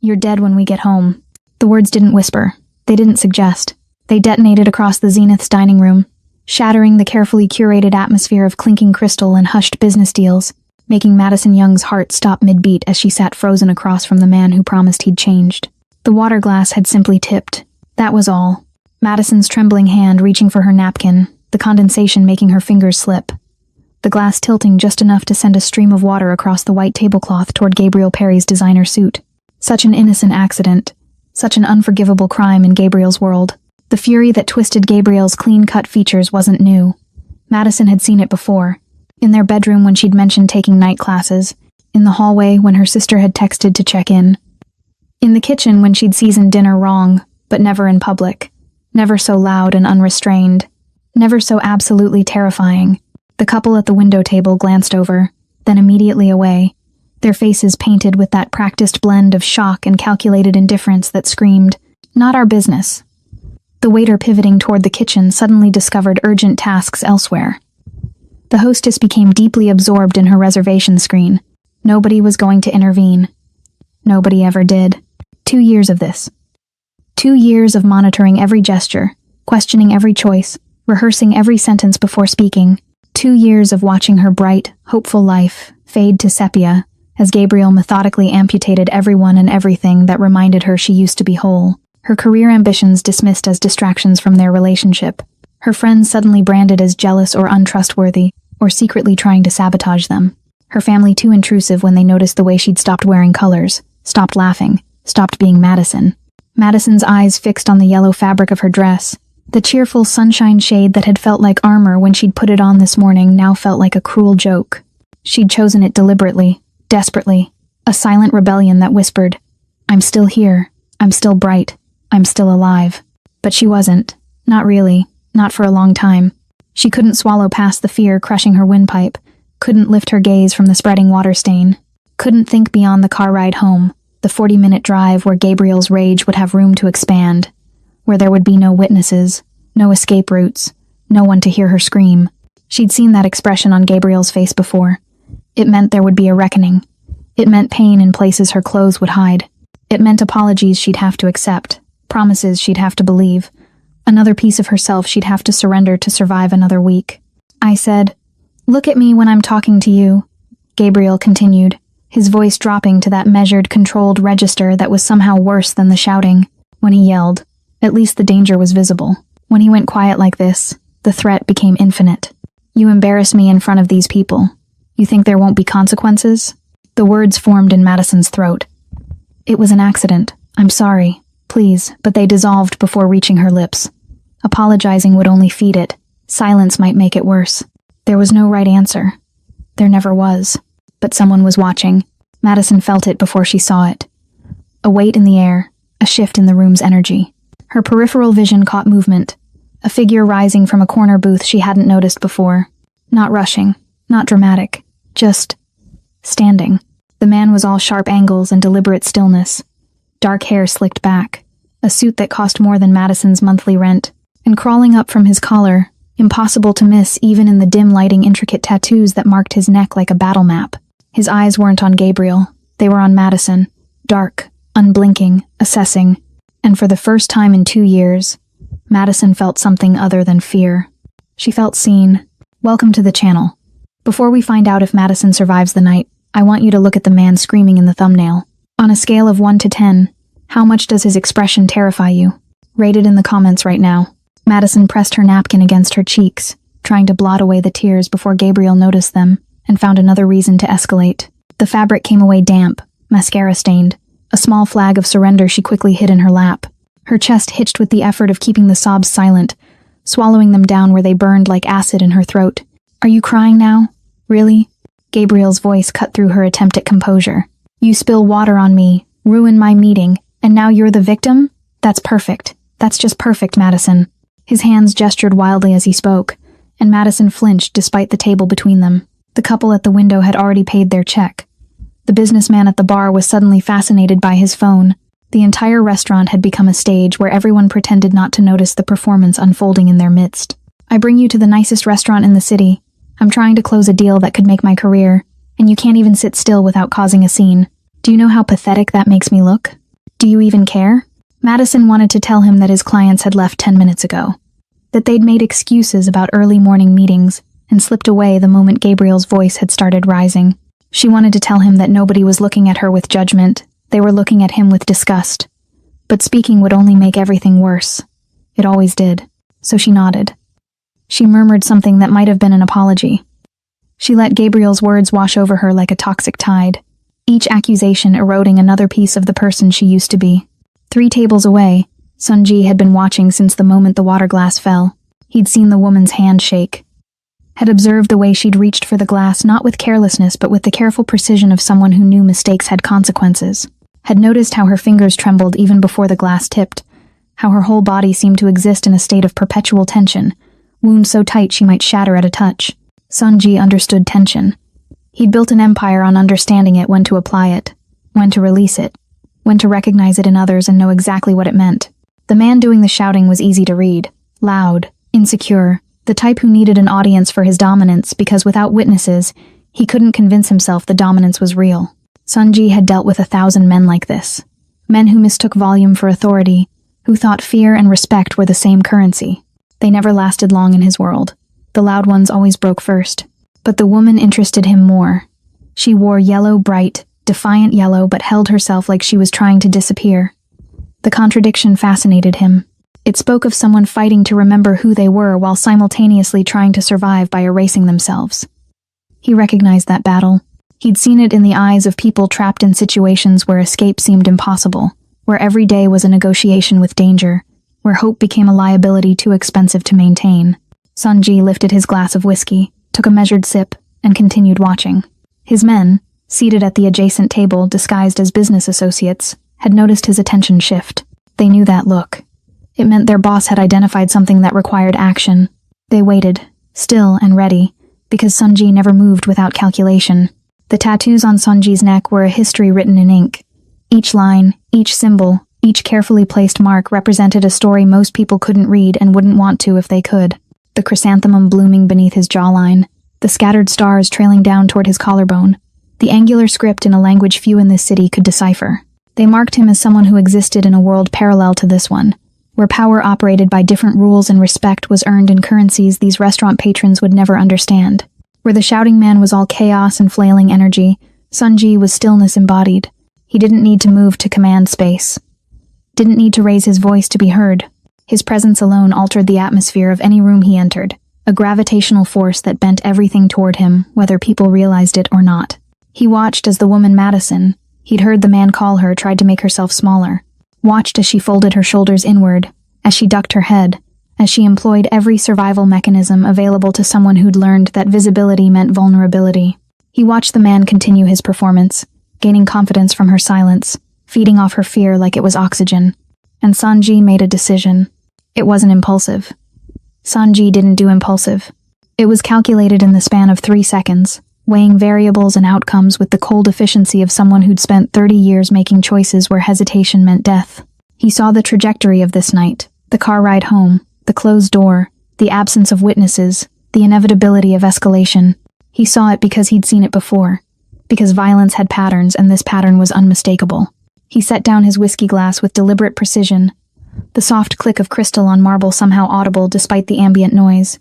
"You're dead when we get home." The words didn't whisper. They didn't suggest. They detonated across the Zenith's dining room, shattering the carefully curated atmosphere of clinking crystal and hushed business deals, making Madison Young's heart stop mid-beat as she sat frozen across from the man who promised he'd changed. The water glass had simply tipped. That was all. Madison's trembling hand reaching for her napkin, the condensation making her fingers slip. The glass tilting just enough to send a stream of water across the white tablecloth toward Gabriel Perry's designer suit. Such an innocent accident. Such an unforgivable crime in Gabriel's world. The fury that twisted Gabriel's clean-cut features wasn't new. Madison had seen it before. In their bedroom when she'd mentioned taking night classes. In the hallway when her sister had texted to check in. In the kitchen when she'd seasoned dinner wrong, but never in public. Never so loud and unrestrained. Never so absolutely terrifying. The couple at the window table glanced over, then immediately away, their faces painted with that practiced blend of shock and calculated indifference that screamed, "Not our business." The waiter pivoting toward the kitchen suddenly discovered urgent tasks elsewhere. The hostess became deeply absorbed in her reservation screen. Nobody was going to intervene. Nobody ever did. 2 years of this. 2 years of monitoring every gesture, questioning every choice, rehearsing every sentence before speaking. 2 years of watching her bright, hopeful life fade to sepia as Gabriel methodically amputated everyone and everything that reminded her she used to be whole. Her career ambitions dismissed as distractions from their relationship. Her friends suddenly branded as jealous or untrustworthy, or secretly trying to sabotage them. Her family too intrusive when they noticed the way she'd stopped wearing colors, stopped laughing, stopped being Madison. Madison's eyes fixed on the yellow fabric of her dress. The cheerful sunshine shade that had felt like armor when she'd put it on this morning now felt like a cruel joke. She'd chosen it deliberately, desperately, a silent rebellion that whispered, "I'm still here, I'm still bright, I'm still alive." But she wasn't. Not really. Not for a long time. She couldn't swallow past the fear crushing her windpipe, couldn't lift her gaze from the spreading water stain, couldn't think beyond the car ride home, the 40-minute drive where Gabriel's rage would have room to expand, where there would be no witnesses, no escape routes, no one to hear her scream. She'd seen that expression on Gabriel's face before. It meant there would be a reckoning. It meant pain in places her clothes would hide. It meant apologies she'd have to accept, promises she'd have to believe, another piece of herself she'd have to surrender to survive another week. I said, "Look at me when I'm talking to you," Gabriel continued, his voice dropping to that measured, controlled register that was somehow worse than the shouting. When he yelled, at least the danger was visible. When he went quiet like this, the threat became infinite. "You embarrass me in front of these people. You think there won't be consequences?" The words formed in Madison's throat. "It was an accident. I'm sorry. Please," but they dissolved before reaching her lips. Apologizing would only feed it. Silence might make it worse. There was no right answer. There never was. But someone was watching. Madison felt it before she saw it. A weight in the air, a shift in the room's energy. Her peripheral vision caught movement. A figure rising from a corner booth she hadn't noticed before. Not rushing, not dramatic, just standing. The man was all sharp angles and deliberate stillness. Dark hair slicked back, a suit that cost more than Madison's monthly rent, and crawling up from his collar, impossible to miss even in the dim lighting intricate tattoos that marked his neck like a battle map. His eyes weren't on Gabriel, they were on Madison, dark, unblinking, assessing, and for the first time in 2 years, Madison felt something other than fear. She felt seen. Welcome to the channel. Before we find out if Madison survives the night, I want you to look at the man screaming in the thumbnail. On a scale of 1 to 10, how much does his expression terrify you? Rate it in the comments right now. Madison pressed her napkin against her cheeks, trying to blot away the tears before Gabriel noticed them, and found another reason to escalate. The fabric came away damp, mascara-stained, a small flag of surrender she quickly hid in her lap. Her chest hitched with the effort of keeping the sobs silent, swallowing them down where they burned like acid in her throat. "Are you crying now? Really?" Gabriel's voice cut through her attempt at composure. "You spill water on me, ruin my meeting, and now you're the victim? That's perfect. That's just perfect, Madison." His hands gestured wildly as he spoke, and Madison flinched despite the table between them. The couple at the window had already paid their check. The businessman at the bar was suddenly fascinated by his phone. The entire restaurant had become a stage where everyone pretended not to notice the performance unfolding in their midst. "I bring you to the nicest restaurant in the city. I'm trying to close a deal that could make my career, and you can't even sit still without causing a scene. Do you know how pathetic that makes me look?" Do you even care? Madison wanted to tell him that his clients had left 10 minutes ago, that they'd made excuses about early morning meetings and slipped away the moment Gabriel's voice had started rising. She wanted to tell him that nobody was looking at her with judgment, they were looking at him with disgust. But speaking would only make everything worse. It always did. So she nodded. She murmured something that might have been an apology. She let Gabriel's words wash over her like a toxic tide, each accusation eroding another piece of the person she used to be. 3 tables away, Sunji had been watching since the moment the water glass fell. He'd seen the woman's hand shake, had observed the way she'd reached for the glass not with carelessness but with the careful precision of someone who knew mistakes had consequences, had noticed how her fingers trembled even before the glass tipped, how her whole body seemed to exist in a state of perpetual tension, wound so tight she might shatter at a touch. Sunji understood tension. He'd built an empire on understanding it, when to apply it, when to release it, when to recognize it in others and know exactly what it meant. The man doing the shouting was easy to read, loud, insecure, the type who needed an audience for his dominance because without witnesses, he couldn't convince himself the dominance was real. Sunji had dealt with 1,000 men like this. Men who mistook volume for authority, who thought fear and respect were the same currency. They never lasted long in his world. The loud ones always broke first. But the woman interested him more. She wore yellow, bright, defiant yellow, but held herself like she was trying to disappear. The contradiction fascinated him. It spoke of someone fighting to remember who they were while simultaneously trying to survive by erasing themselves. He recognized that battle. He'd seen it in the eyes of people trapped in situations where escape seemed impossible, where every day was a negotiation with danger, where hope became a liability too expensive to maintain. Sunji lifted his glass of whiskey, took a measured sip, and continued watching. His men, seated at the adjacent table disguised as business associates, had noticed his attention shift. They knew that look. It meant their boss had identified something that required action. They waited, still and ready, because Sunji never moved without calculation. The tattoos on Sunji's neck were a history written in ink. Each line, each symbol, each carefully placed mark represented a story most people couldn't read and wouldn't want to if they could. The chrysanthemum blooming beneath his jawline, the scattered stars trailing down toward his collarbone, the angular script in a language few in this city could decipher. They marked him as someone who existed in a world parallel to this one, where power operated by different rules and respect was earned in currencies these restaurant patrons would never understand. Where the shouting man was all chaos and flailing energy, Sunji was stillness embodied. He didn't need to move to command space. Didn't need to raise his voice to be heard. His presence alone altered the atmosphere of any room he entered, a gravitational force that bent everything toward him, whether people realized it or not. He watched as the woman Madison, he'd heard the man call her, tried to make herself smaller. Watched as she folded her shoulders inward, as she ducked her head, as she employed every survival mechanism available to someone who'd learned that visibility meant vulnerability. He watched the man continue his performance, gaining confidence from her silence, feeding off her fear like it was oxygen. And Sunji made a decision. It wasn't impulsive. Sunji didn't do impulsive. It was calculated in the span of 3 seconds, weighing variables and outcomes with the cold efficiency of someone who'd spent 30 years making choices where hesitation meant death. He saw the trajectory of this night, the car ride home, the closed door, the absence of witnesses, the inevitability of escalation. He saw it because he'd seen it before, because violence had patterns and this pattern was unmistakable. He set down his whiskey glass with deliberate precision, the soft click of crystal on marble somehow audible despite the ambient noise.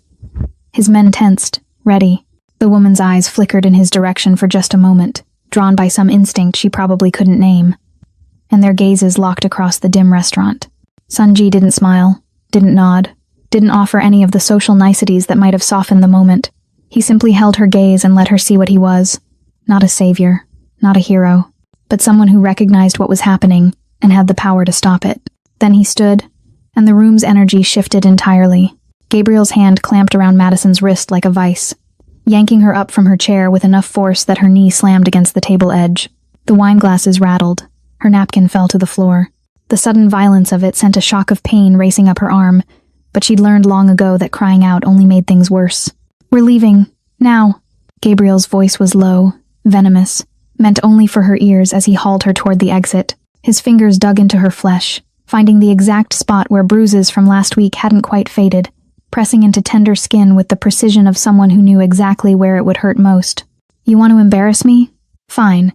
His men tensed, ready. The woman's eyes flickered in his direction for just a moment, drawn by some instinct she probably couldn't name. And their gazes locked across the dim restaurant. Sunji didn't smile, didn't nod, didn't offer any of the social niceties that might have softened the moment. He simply held her gaze and let her see what he was. Not a savior, not a hero, but someone who recognized what was happening and had the power to stop it. Then he stood, and the room's energy shifted entirely. Gabriel's hand clamped around Madison's wrist like a vice, yanking her up from her chair with enough force that her knee slammed against the table edge. The wine glasses rattled. Her napkin fell to the floor. The sudden violence of it sent a shock of pain racing up her arm, but she'd learned long ago that crying out only made things worse. "We're leaving. Now." Gabriel's voice was low, venomous, meant only for her ears as he hauled her toward the exit. His fingers dug into her flesh, finding the exact spot where bruises from last week hadn't quite faded, pressing into tender skin with the precision of someone who knew exactly where it would hurt most. "You want to embarrass me? Fine.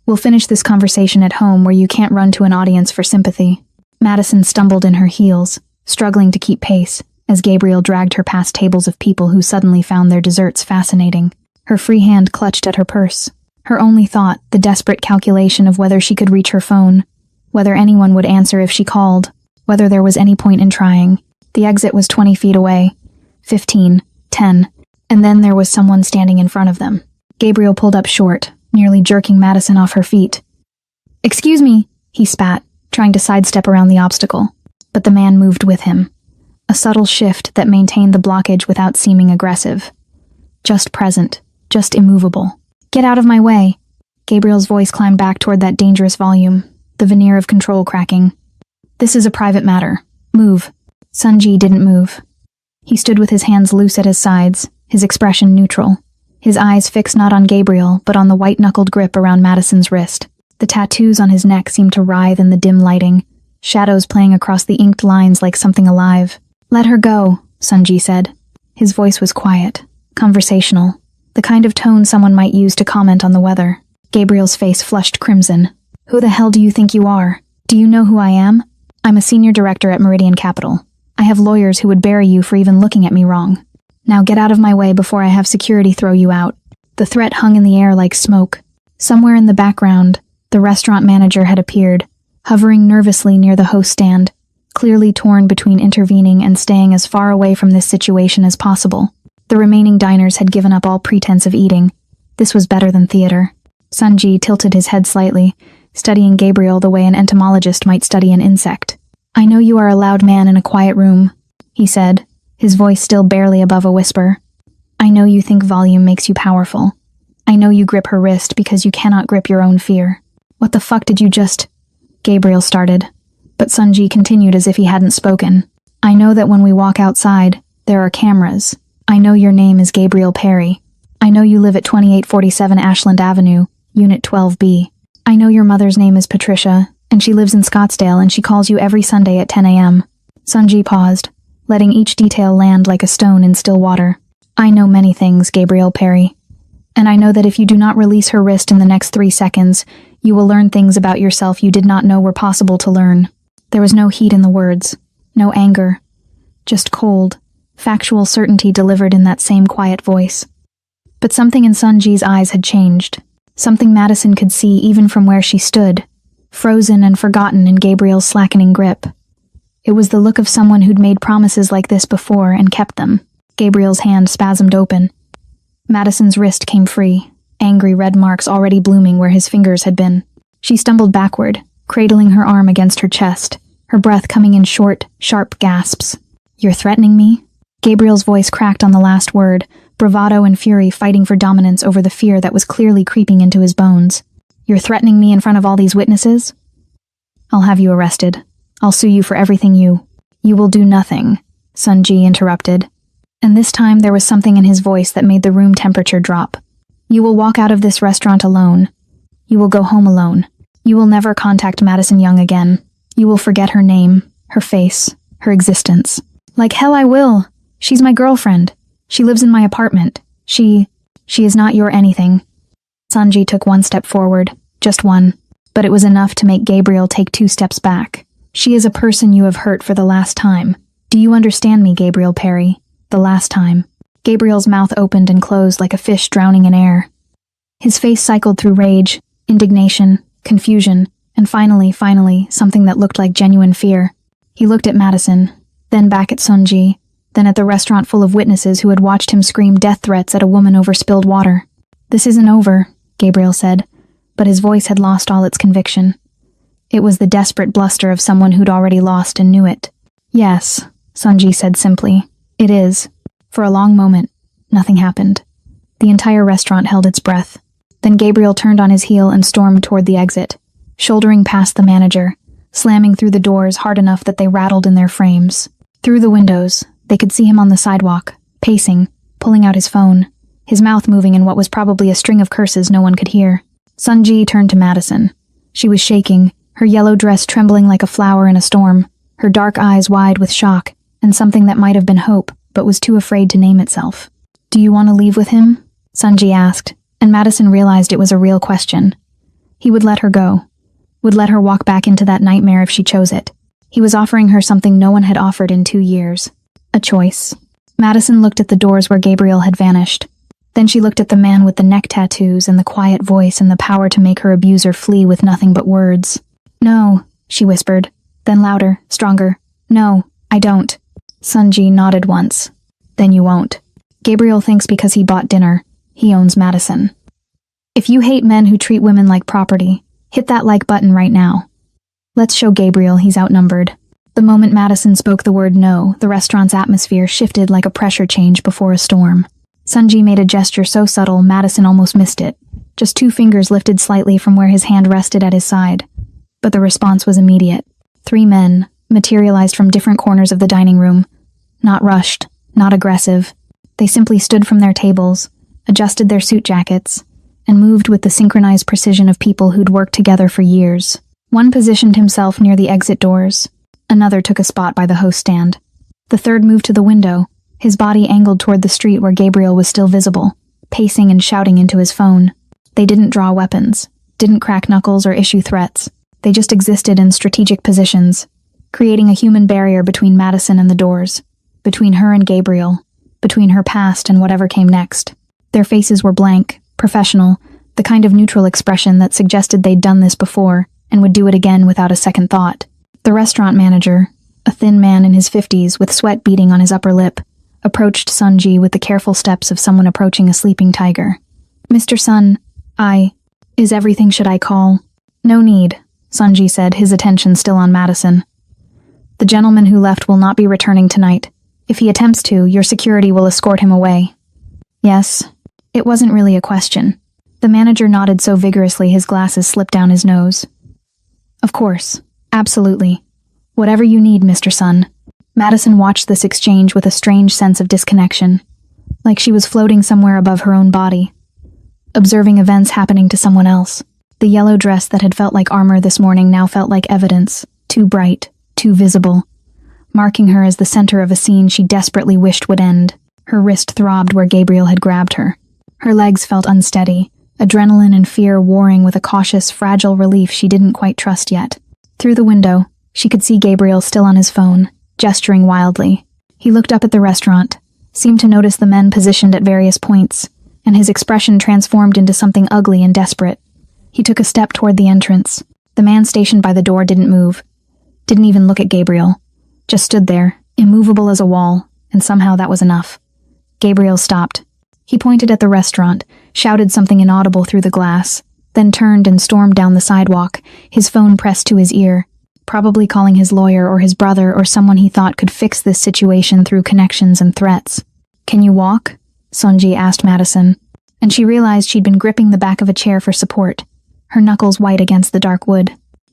We'll finish this conversation at home where you can't run to an audience for sympathy." Madison stumbled in her heels, struggling to keep pace, as Gabriel dragged her past tables of people who suddenly found their desserts fascinating. Her free hand clutched at her purse. Her only thought, the desperate calculation of whether she could reach her phone, whether anyone would answer if she called, whether there was any point in trying. The exit was 20 feet away. 15, 10, and then there was someone standing in front of them. Gabriel pulled up short, nearly jerking Madison off her feet. "Excuse me," he spat, trying to sidestep around the obstacle. But the man moved with him. A subtle shift that maintained the blockage without seeming aggressive. Just present, just immovable. "Get out of my way." Gabriel's voice climbed back toward that dangerous volume, the veneer of control cracking. "This is a private matter. Move." Sunji didn't move. He stood with his hands loose at his sides, his expression neutral. His eyes fixed not on Gabriel, but on the white-knuckled grip around Madison's wrist. The tattoos on his neck seemed to writhe in the dim lighting, shadows playing across the inked lines like something alive. "Let her go," Sunji said. His voice was quiet, conversational, the kind of tone someone might use to comment on the weather. Gabriel's face flushed crimson. "Who the hell do you think you are? Do you know who I am? I'm a senior director at Meridian Capital. I have lawyers who would bury you for even looking at me wrong. Now get out of my way before I have security throw you out." The threat hung in the air like smoke. Somewhere in the background, the restaurant manager had appeared, hovering nervously near the host stand, clearly torn between intervening and staying as far away from this situation as possible. The remaining diners had given up all pretense of eating. This was better than theater. Sunji tilted his head slightly, studying Gabriel the way an entomologist might study an insect. "I know you are a loud man in a quiet room," he said, his voice still barely above a whisper. "I know you think volume makes you powerful. I know you grip her wrist because you cannot grip your own fear. What the fuck did you just—" Gabriel started, but Sunji continued as if he hadn't spoken. "I know that when we walk outside, there are cameras. I know your name is Gabriel Perry. I know you live at 2847 Ashland Avenue, Unit 12B. I know your mother's name is Patricia, and she lives in Scottsdale and she calls you every Sunday at 10 a.m. Sunji paused, letting each detail land like a stone in still water. "I know many things, Gabriel Perry. And I know that if you do not release her wrist in the next 3 seconds, you will learn things about yourself you did not know were possible to learn." There was no heat in the words, no anger, just cold, factual certainty delivered in that same quiet voice. But something in Sunji's eyes had changed, something Madison could see even from where she stood, frozen and forgotten in Gabriel's slackening grip. It was the look of someone who'd made promises like this before and kept them. Gabriel's hand spasmed open. Madison's wrist came free, angry red marks already blooming where his fingers had been. She stumbled backward, cradling her arm against her chest, her breath coming in short, sharp gasps. "You're threatening me?" Gabriel's voice cracked on the last word, bravado and fury fighting for dominance over the fear that was clearly creeping into his bones. "You're threatening me in front of all these witnesses? I'll have you arrested. I'll sue you for everything you—" "You will do nothing," Sunji interrupted. And this time there was something in his voice that made the room temperature drop. "You will walk out of this restaurant alone. You will go home alone. You will never contact Madison Young again. You will forget her name, her face, her existence." "Like hell I will. She's my girlfriend. She lives in my apartment. She is not your anything." Sunji took 1 step forward, just one, but it was enough to make Gabriel take 2 steps back. "She is a person you have hurt for the last time. Do you understand me, Gabriel Perry? The last time." Gabriel's mouth opened and closed like a fish drowning in air. His face cycled through rage, indignation, confusion, and finally, something that looked like genuine fear. He looked at Madison, then back at Sunji, then at the restaurant full of witnesses who had watched him scream death threats at a woman over spilled water. "This isn't over," Gabriel said, but his voice had lost all its conviction. It was the desperate bluster of someone who'd already lost and knew it. "Yes," Sunji said simply. "It is." For a long moment, nothing happened. The entire restaurant held its breath. Then Gabriel turned on his heel and stormed toward the exit, shouldering past the manager, slamming through the doors hard enough that they rattled in their frames. Through the windows, they could see him on the sidewalk, pacing, pulling out his phone, his mouth moving in what was probably a string of curses no one could hear. Sunji turned to Madison. She was shaking, her yellow dress trembling like a flower in a storm, her dark eyes wide with shock, and something that might have been hope, but was too afraid to name itself. "Do you want to leave with him?" Sunji asked, and Madison realized it was a real question. He would let her go. Would let her walk back into that nightmare if she chose it. He was offering her something no one had offered in 2 years. A choice. Madison looked at the doors where Gabriel had vanished. Then she looked at the man with the neck tattoos and the quiet voice and the power to make her abuser flee with nothing but words. "No," she whispered. Then louder, stronger. "No, I don't." Sunji nodded once. "Then you won't. Gabriel thinks because he bought dinner, he owns Madison. If you hate men who treat women like property, hit that like button right now. Let's show Gabriel he's outnumbered." The moment Madison spoke the word no, the restaurant's atmosphere shifted like a pressure change before a storm. Sunji made a gesture so subtle Madison almost missed it. Just 2 fingers lifted slightly from where his hand rested at his side. But the response was immediate. 3 men materialized from different corners of the dining room. Not rushed, not aggressive. They simply stood from their tables, adjusted their suit jackets, and moved with the synchronized precision of people who'd worked together for years. One positioned himself near the exit doors. Another took a spot by the host stand. The third moved to the window, his body angled toward the street where Gabriel was still visible, pacing and shouting into his phone. They didn't draw weapons, didn't crack knuckles or issue threats. They just existed in strategic positions, creating a human barrier between Madison and the doors, between her and Gabriel, between her past and whatever came next. Their faces were blank, professional, the kind of neutral expression that suggested they'd done this before and would do it again without a second thought. The restaurant manager, a thin man in his 50s with sweat beading on his upper lip, approached Sunji with the careful steps of someone approaching a sleeping tiger. "Mr. Sun, is everything should I call?" "No need," Sunji said, his attention still on Madison. "The gentleman who left will not be returning tonight. If he attempts to, your security will escort him away." "Yes." It wasn't really a question. The manager nodded so vigorously his glasses slipped down his nose. "Of course. Absolutely. Whatever you need, Mr. Sun." Madison watched this exchange with a strange sense of disconnection, like she was floating somewhere above her own body, observing events happening to someone else. The yellow dress that had felt like armor this morning now felt like evidence, too bright, too visible, marking her as the center of a scene she desperately wished would end. Her wrist throbbed where Gabriel had grabbed her. Her legs felt unsteady, adrenaline and fear warring with a cautious, fragile relief she didn't quite trust yet. Through the window, she could see Gabriel still on his phone, gesturing wildly. He looked up at the restaurant, seemed to notice the men positioned at various points, and his expression transformed into something ugly and desperate. He took a step toward the entrance. The man stationed by the door didn't move, didn't even look at Gabriel, just stood there, immovable as a wall, and somehow that was enough. Gabriel stopped. He pointed at the restaurant, shouted something inaudible through the glass, then turned and stormed down the sidewalk, his phone pressed to his ear, probably calling his lawyer or his brother or someone he thought could fix this situation through connections and threats. "Can you walk?" Sunji asked Madison, and she realized she'd been gripping the back of a chair for support, her knuckles white against the dark wood.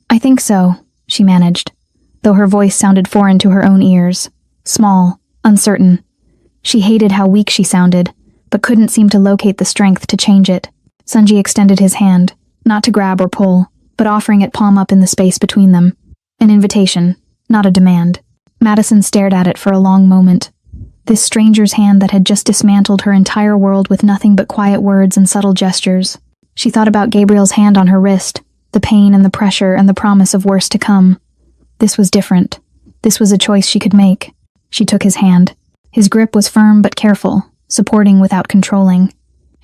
"I think so," she managed, though her voice sounded foreign to her own ears, small, uncertain. She hated how weak she sounded, but couldn't seem to locate the strength to change it. Sunji extended his hand, not to grab or pull, but offering it palm up in the space between them. An invitation, not a demand. Madison stared at it for a long moment. This stranger's hand that had just dismantled her entire world with nothing but quiet words and subtle gestures. She thought about Gabriel's hand on her wrist, the pain and the pressure and the promise of worse to come. This was different. This was a choice she could make. She took his hand. His grip was firm but careful, supporting without controlling,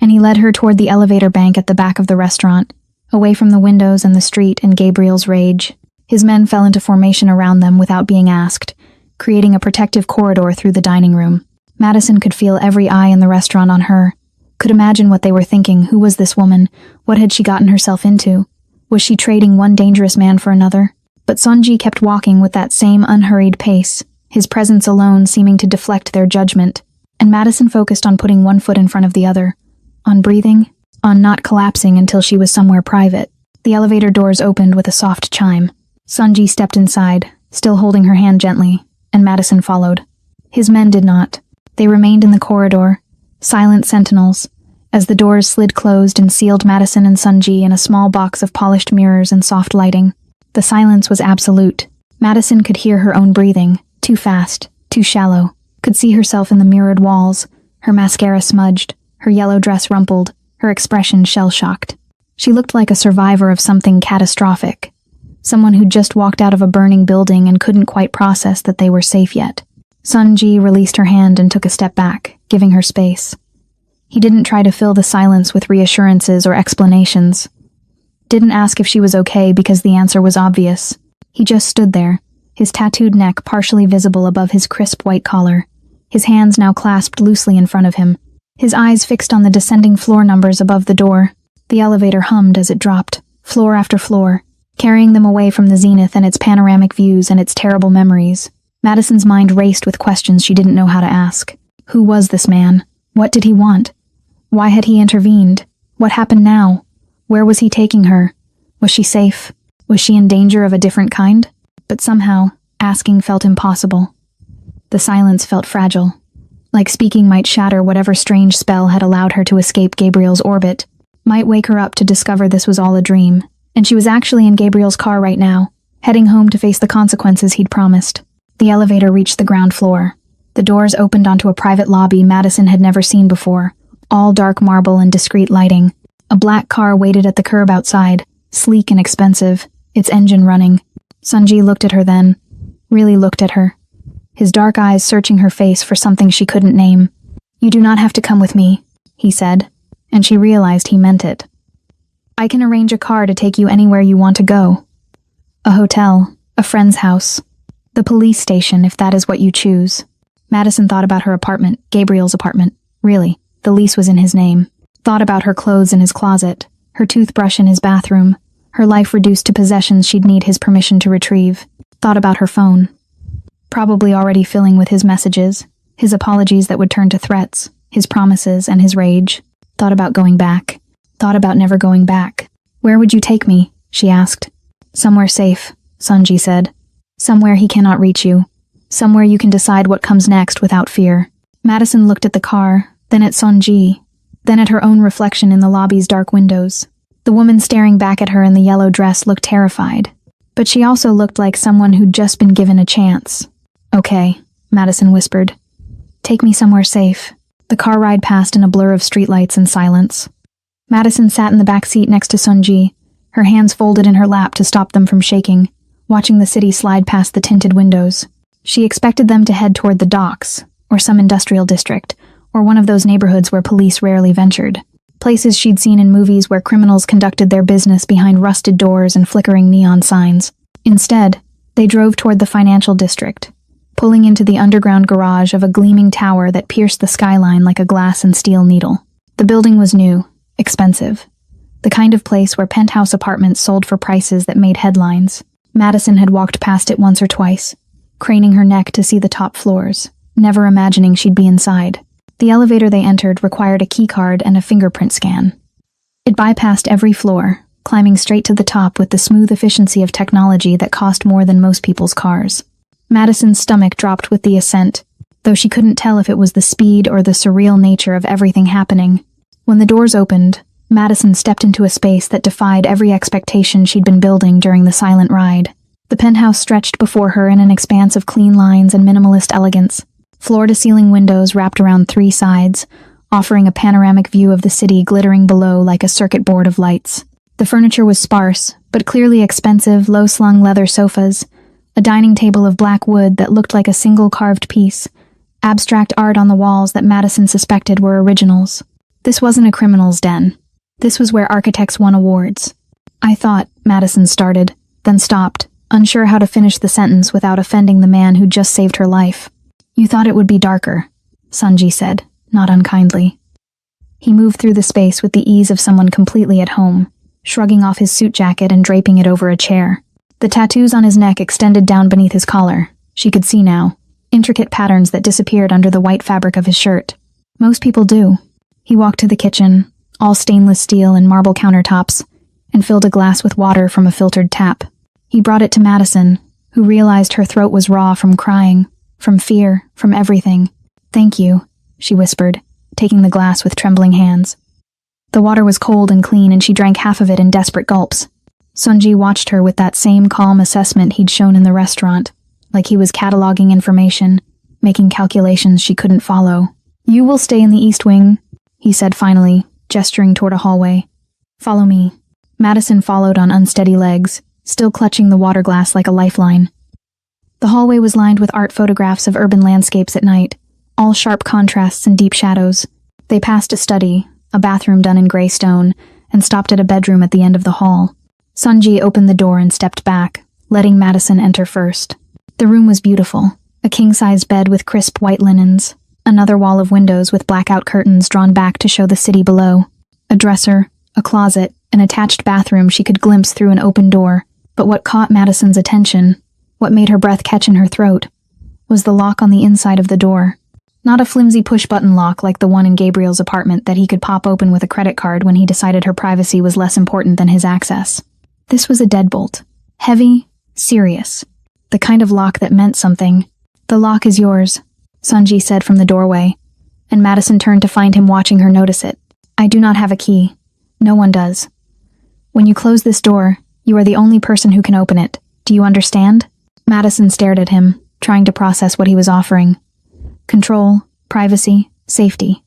and he led her toward the elevator bank at the back of the restaurant, away from the windows and the street and Gabriel's rage. His men fell into formation around them without being asked, creating a protective corridor through the dining room. Madison could feel every eye in the restaurant on her, could imagine what they were thinking. Who was this woman? What had she gotten herself into? Was she trading one dangerous man for another? But Sunji kept walking with that same unhurried pace, his presence alone seeming to deflect their judgment, and Madison focused on putting one foot in front of the other, on breathing, on not collapsing until she was somewhere private. The elevator doors opened with a soft chime. Sunji stepped inside, still holding her hand gently, and Madison followed. His men did not. They remained in the corridor, silent sentinels, as the doors slid closed and sealed Madison and Sunji in a small box of polished mirrors and soft lighting. The silence was absolute. Madison could hear her own breathing, too fast, too shallow, could see herself in the mirrored walls, her mascara smudged, her yellow dress rumpled, her expression shell-shocked. She looked like a survivor of something catastrophic. Someone who'd just walked out of a burning building and couldn't quite process that they were safe yet. Sun Ji released her hand and took a step back, giving her space. He didn't try to fill the silence with reassurances or explanations. Didn't ask if she was okay because the answer was obvious. He just stood there, his tattooed neck partially visible above his crisp white collar, his hands now clasped loosely in front of him, his eyes fixed on the descending floor numbers above the door. The elevator hummed as it dropped, floor after floor, carrying them away from the zenith and its panoramic views and its terrible memories. Madison's mind raced with questions she didn't know how to ask. Who was this man? What did he want? Why had he intervened? What happened now? Where was he taking her? Was she safe? Was she in danger of a different kind? But somehow, asking felt impossible. The silence felt fragile, like speaking might shatter whatever strange spell had allowed her to escape Gabriel's orbit, might wake her up to discover this was all a dream, and she was actually in Gabriel's car right now, heading home to face the consequences he'd promised. The elevator reached the ground floor. The doors opened onto a private lobby Madison had never seen before, all dark marble and discreet lighting. A black car waited at the curb outside, sleek and expensive, its engine running. Sun Ji looked at her then, really looked at her, his dark eyes searching her face for something she couldn't name. "You do not have to come with me," he said, and she realized he meant it. "I can arrange a car to take you anywhere you want to go. A hotel, a friend's house, the police station if that is what you choose." Madison thought about her apartment, Gabriel's apartment. Really, the lease was in his name. Thought about her clothes in his closet, her toothbrush in his bathroom, her life reduced to possessions she'd need his permission to retrieve. Thought about her phone, probably already filling with his messages, his apologies that would turn to threats, his promises and his rage. Thought about going back. Thought about never going back. "Where would you take me?" she asked. "Somewhere safe," Sun Ji said. "Somewhere he cannot reach you. Somewhere you can decide what comes next without fear." Madison looked at the car, then at Sun Ji, then at her own reflection in the lobby's dark windows. The woman staring back at her in the yellow dress looked terrified, but she also looked like someone who'd just been given a chance. "Okay," Madison whispered. "Take me somewhere safe." The car ride passed in a blur of streetlights and silence. Madison sat in the back seat next to Sun Ji, her hands folded in her lap to stop them from shaking, watching the city slide past the tinted windows. She expected them to head toward the docks, or some industrial district, or one of those neighborhoods where police rarely ventured. Places she'd seen in movies where criminals conducted their business behind rusted doors and flickering neon signs. Instead, they drove toward the financial district, pulling into the underground garage of a gleaming tower that pierced the skyline like a glass and steel needle. The building was new, expensive, the kind of place where penthouse apartments sold for prices that made headlines. Madison had walked past it once or twice, craning her neck to see the top floors, never imagining she'd be inside. The elevator they entered required a keycard and a fingerprint scan. It bypassed every floor, climbing straight to the top with the smooth efficiency of technology that cost more than most people's cars. Madison's stomach dropped with the ascent, though she couldn't tell if it was the speed or the surreal nature of everything happening. When the doors opened, Madison stepped into a space that defied every expectation she'd been building during the silent ride. The penthouse stretched before her in an expanse of clean lines and minimalist elegance. Floor-to-ceiling windows wrapped around three sides, offering a panoramic view of the city glittering below like a circuit board of lights. The furniture was sparse, but clearly expensive, low-slung leather sofas, a dining table of black wood that looked like a single carved piece, abstract art on the walls that Madison suspected were originals. This wasn't a criminal's den. This was where architects won awards. "I thought," Madison started, then stopped, unsure how to finish the sentence without offending the man who'd just saved her life. "You thought it would be darker," Sun Ji said, not unkindly. He moved through the space with the ease of someone completely at home, shrugging off his suit jacket and draping it over a chair. The tattoos on his neck extended down beneath his collar. She could see now, intricate patterns that disappeared under the white fabric of his shirt. Most people do. He walked to the kitchen, all stainless steel and marble countertops, and filled a glass with water from a filtered tap. He brought it to Madison, who realized her throat was raw from crying, from fear, from everything. "Thank you," she whispered, taking the glass with trembling hands. The water was cold and clean, and she drank half of it in desperate gulps. Sun Ji watched her with that same calm assessment he'd shown in the restaurant, like he was cataloging information, making calculations she couldn't follow. "You will stay in the East Wing," he said finally, gesturing toward a hallway. "Follow me." Madison followed on unsteady legs, still clutching the water glass like a lifeline. The hallway was lined with art photographs of urban landscapes at night, all sharp contrasts and deep shadows. They passed a study, a bathroom done in gray stone, and stopped at a bedroom at the end of the hall. Sunji opened the door and stepped back, letting Madison enter first. The room was beautiful, a king-sized bed with crisp white linens, another wall of windows with blackout curtains drawn back to show the city below, a dresser, a closet, an attached bathroom she could glimpse through an open door. But what caught Madison's attention, what made her breath catch in her throat, was the lock on the inside of the door. Not a flimsy push-button lock like the one in Gabriel's apartment that he could pop open with a credit card when he decided her privacy was less important than his access. This was a deadbolt. Heavy, serious. The kind of lock that meant something. "The lock is yours," Sunji said from the doorway, and Madison turned to find him watching her notice it. "I do not have a key. No one does. When you close this door, you are the only person who can open it. Do you understand?" Madison stared at him, trying to process what he was offering. Control, privacy, safety.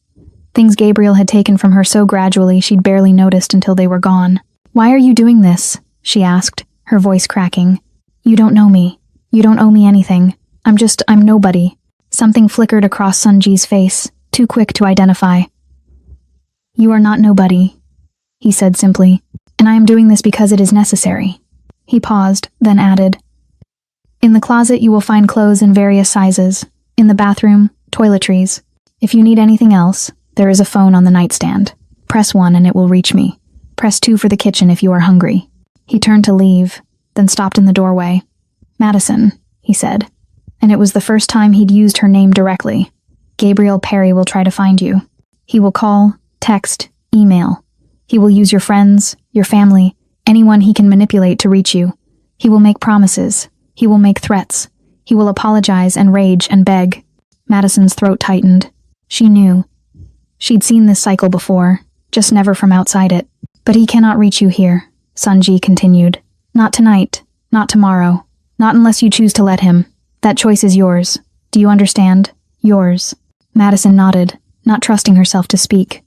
Things Gabriel had taken from her so gradually she'd barely noticed until they were gone. "Why are you doing this?" she asked, her voice cracking. "You don't know me. You don't owe me anything. I'm nobody." Something flickered across Sunji's face, too quick to identify. "You are not nobody," he said simply, "and I am doing this because it is necessary." He paused, then added, "In the closet you will find clothes in various sizes. In the bathroom, toiletries. If you need anything else, there is a phone on the nightstand. Press 1 and it will reach me. Press 2 for the kitchen if you are hungry." He turned to leave, then stopped in the doorway. "Madison," he said, and it was the first time he'd used her name directly. "Gabriel Perry will try to find you. He will call, text, email. He will use your friends, your family, anyone he can manipulate to reach you. He will make promises. He will make threats. He will apologize and rage and beg." Madison's throat tightened. She knew. She'd seen this cycle before, just never from outside it. "But he cannot reach you here," Sunji continued. "Not tonight, not tomorrow, not unless you choose to let him. That choice is yours. Do you understand? Yours." Madison nodded, not trusting herself to speak.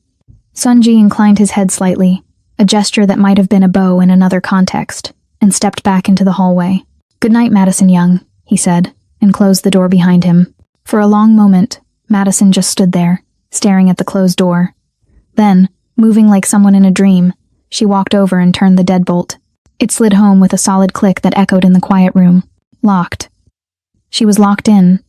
Sunji inclined his head slightly, a gesture that might have been a bow in another context, and stepped back into the hallway. "Good night, Madison Young," he said, and closed the door behind him. For a long moment, Madison just stood there, staring at the closed door. Then, moving like someone in a dream, she walked over and turned the deadbolt. It slid home with a solid click that echoed in the quiet room. Locked. She was locked in,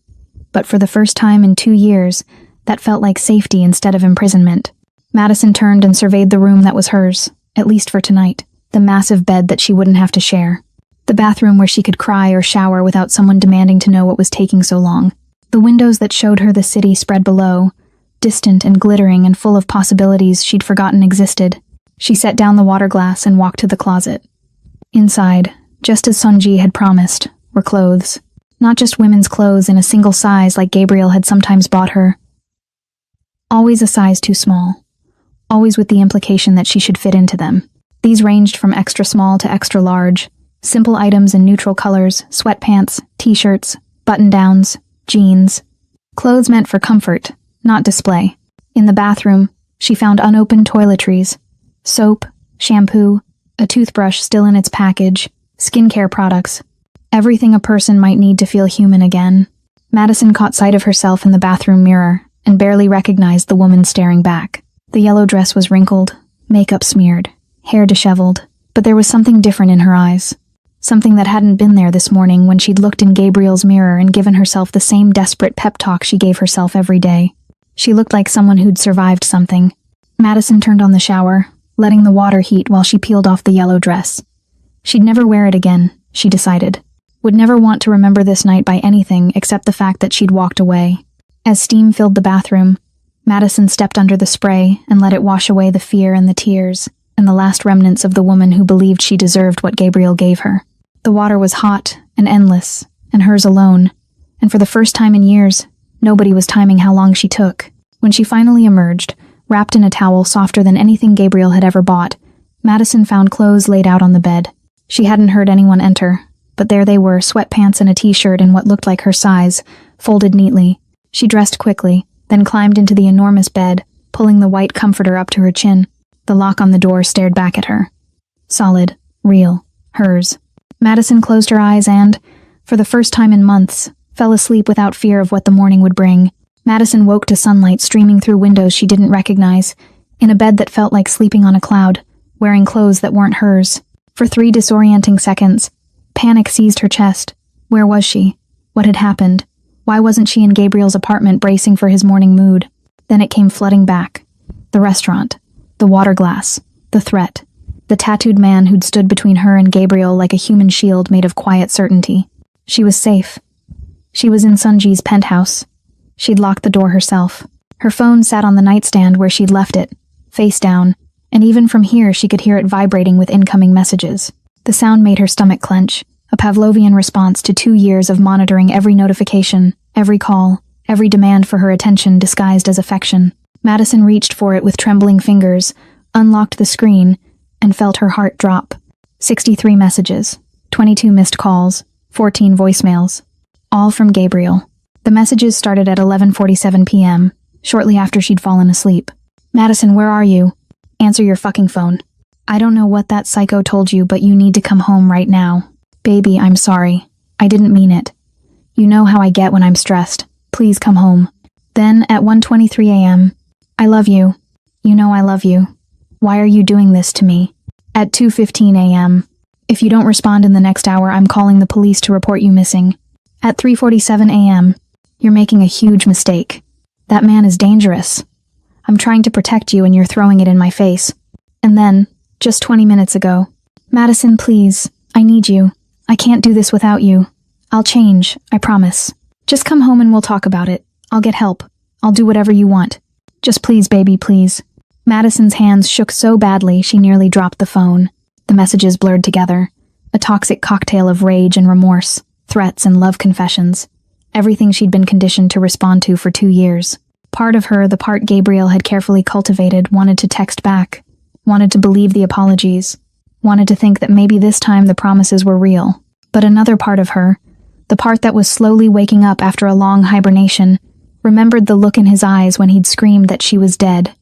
but for the first time in 2 years, that felt like safety instead of imprisonment. Madison turned and surveyed the room that was hers, at least for tonight, the massive bed that she wouldn't have to share. The bathroom where she could cry or shower without someone demanding to know what was taking so long. The windows that showed her the city spread below, distant and glittering and full of possibilities she'd forgotten existed. She set down the water glass and walked to the closet. Inside, just as Sunji had promised, were clothes. Not just women's clothes in a single size like Gabriel had sometimes bought her. Always a size too small. Always with the implication that she should fit into them. These ranged from extra small to extra large. Simple items in neutral colors, sweatpants, t-shirts, button-downs, jeans. Clothes meant for comfort, not display. In the bathroom, she found unopened toiletries. Soap, shampoo, a toothbrush still in its package, skincare products. Everything a person might need to feel human again. Madison caught sight of herself in the bathroom mirror and barely recognized the woman staring back. The yellow dress was wrinkled, makeup smeared, hair disheveled, but there was something different in her eyes. Something that hadn't been there this morning when she'd looked in Gabriel's mirror and given herself the same desperate pep talk she gave herself every day. She looked like someone who'd survived something. Madison turned on the shower, letting the water heat while she peeled off the yellow dress. She'd never wear it again, she decided. Would never want to remember this night by anything except the fact that she'd walked away. As steam filled the bathroom, Madison stepped under the spray and let it wash away the fear and the tears, and the last remnants of the woman who believed she deserved what Gabriel gave her. The water was hot and endless, and hers alone, and for the first time in years, nobody was timing how long she took. When she finally emerged, wrapped in a towel softer than anything Gabriel had ever bought, Madison found clothes laid out on the bed. She hadn't heard anyone enter, but there they were, sweatpants and a t-shirt in what looked like her size, folded neatly. She dressed quickly, then climbed into the enormous bed, pulling the white comforter up to her chin. The lock on the door stared back at her. Solid. Real. Hers. Madison closed her eyes and, for the first time in months, fell asleep without fear of what the morning would bring. Madison woke to sunlight streaming through windows she didn't recognize, in a bed that felt like sleeping on a cloud, wearing clothes that weren't hers. For 3 disorienting seconds, panic seized her chest. Where was she? What had happened? Why wasn't she in Gabriel's apartment bracing for his morning mood? Then it came flooding back. The restaurant. The water glass. The threat. The tattooed man who'd stood between her and Gabriel like a human shield made of quiet certainty. She was safe. She was in Sunji's penthouse. She'd locked the door herself. Her phone sat on the nightstand where she'd left it, face down, and even from here she could hear it vibrating with incoming messages. The sound made her stomach clench, a Pavlovian response to 2 years of monitoring every notification, every call, every demand for her attention disguised as affection. Madison reached for it with trembling fingers, unlocked the screen, and felt her heart drop. 63 messages, 22 missed calls, 14 voicemails, all from Gabriel. The messages started at 11:47 p.m., shortly after she'd fallen asleep. Madison, where are you? Answer your fucking phone. I don't know what that psycho told you, but you need to come home right now. Baby, I'm sorry. I didn't mean it. You know how I get when I'm stressed. Please come home. Then, at 1:23 a.m., I love you. You know I love you. Why are you doing this to me? At 2:15 a.m., if you don't respond in the next hour, I'm calling the police to report you missing. At 3:47 a.m., you're making a huge mistake. That man is dangerous. I'm trying to protect you and you're throwing it in my face. And then, just 20 minutes ago, Madison, please, I need you. I can't do this without you. I'll change, I promise. Just come home and we'll talk about it. I'll get help. I'll do whatever you want. Just please, baby, please. Madison's hands shook so badly she nearly dropped the phone. The messages blurred together. A toxic cocktail of rage and remorse, threats and love confessions. Everything she'd been conditioned to respond to for 2 years. Part of her, the part Gabriel had carefully cultivated, wanted to text back, wanted to believe the apologies, wanted to think that maybe this time the promises were real. But another part of her, the part that was slowly waking up after a long hibernation, remembered the look in his eyes when he'd screamed that she was dead,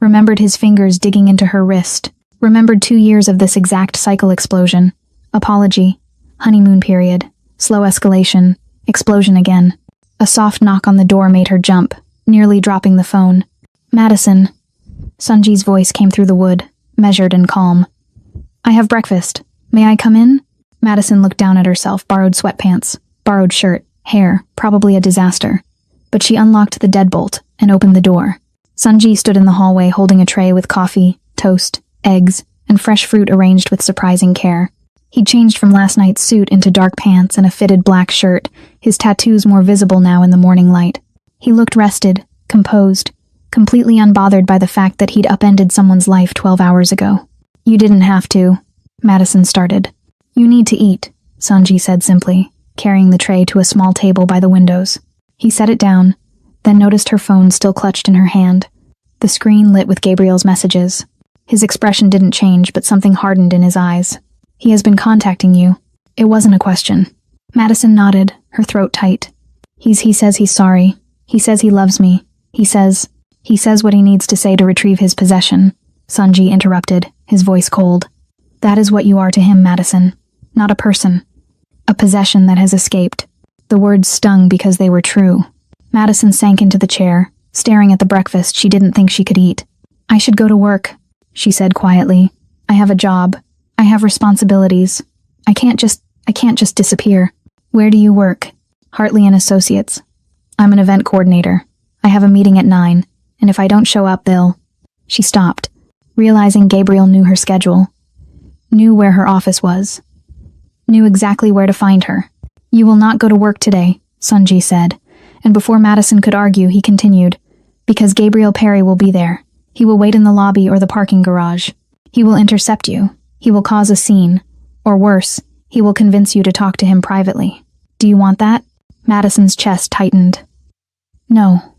remembered his fingers digging into her wrist, remembered 2 years of this exact cycle explosion. Apology, honeymoon period, slow escalation, explosion again. A soft knock on the door made her jump, nearly dropping the phone. Madison. Sunji's voice came through the wood, measured and calm. I have breakfast. May I come in? Madison looked down at herself, borrowed sweatpants, borrowed shirt, hair, probably a disaster. But she unlocked the deadbolt and opened the door. Sunji stood in the hallway holding a tray with coffee, toast, eggs, and fresh fruit arranged with surprising care. He'd changed from last night's suit into dark pants and a fitted black shirt, his tattoos more visible now in the morning light. He looked rested, composed, completely unbothered by the fact that he'd upended someone's life 12 hours ago. You didn't have to, Madison started. You need to eat, Sunji said simply, carrying the tray to a small table by the windows. He set it down, then noticed her phone still clutched in her hand. The screen lit with Gabriel's messages. His expression didn't change, but something hardened in his eyes. He has been contacting you. It wasn't a question. Madison nodded, her throat tight. He says he's sorry. He says he loves me. He says what he needs to say to retrieve his possession. Sunji interrupted, his voice cold. That is what you are to him, Madison. Not a person. A possession that has escaped. The words stung because they were true. Madison sank into the chair, staring at the breakfast she didn't think she could eat. I should go to work, she said quietly. I have a job. I have responsibilities. I can't just disappear. Where do you work? Hartley and Associates. I'm an event coordinator. I have a meeting at 9, and if I don't show up, they'll... She stopped, realizing Gabriel knew her schedule, knew where her office was, knew exactly where to find her. You will not go to work today, Sunji said, and before Madison could argue, he continued, because Gabriel Perry will be there. He will wait in the lobby or the parking garage. He will intercept you. He will cause a scene. Or worse, he will convince you to talk to him privately. Do you want that? Madison's chest tightened. No.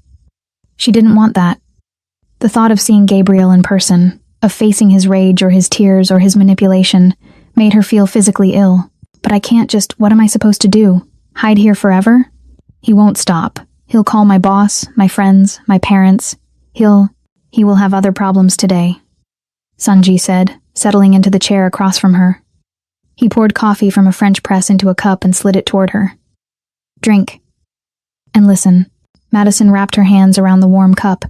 She didn't want that. The thought of seeing Gabriel in person, of facing his rage or his tears or his manipulation, made her feel physically ill. But I can't just, what am I supposed to do? Hide here forever? He won't stop. He'll call my boss, my friends, my parents. He will have other problems today. Sunji said, settling into the chair across from her. He poured coffee from a French press into a cup and slid it toward her. "Drink. And listen." Madison wrapped her hands around the warm cup,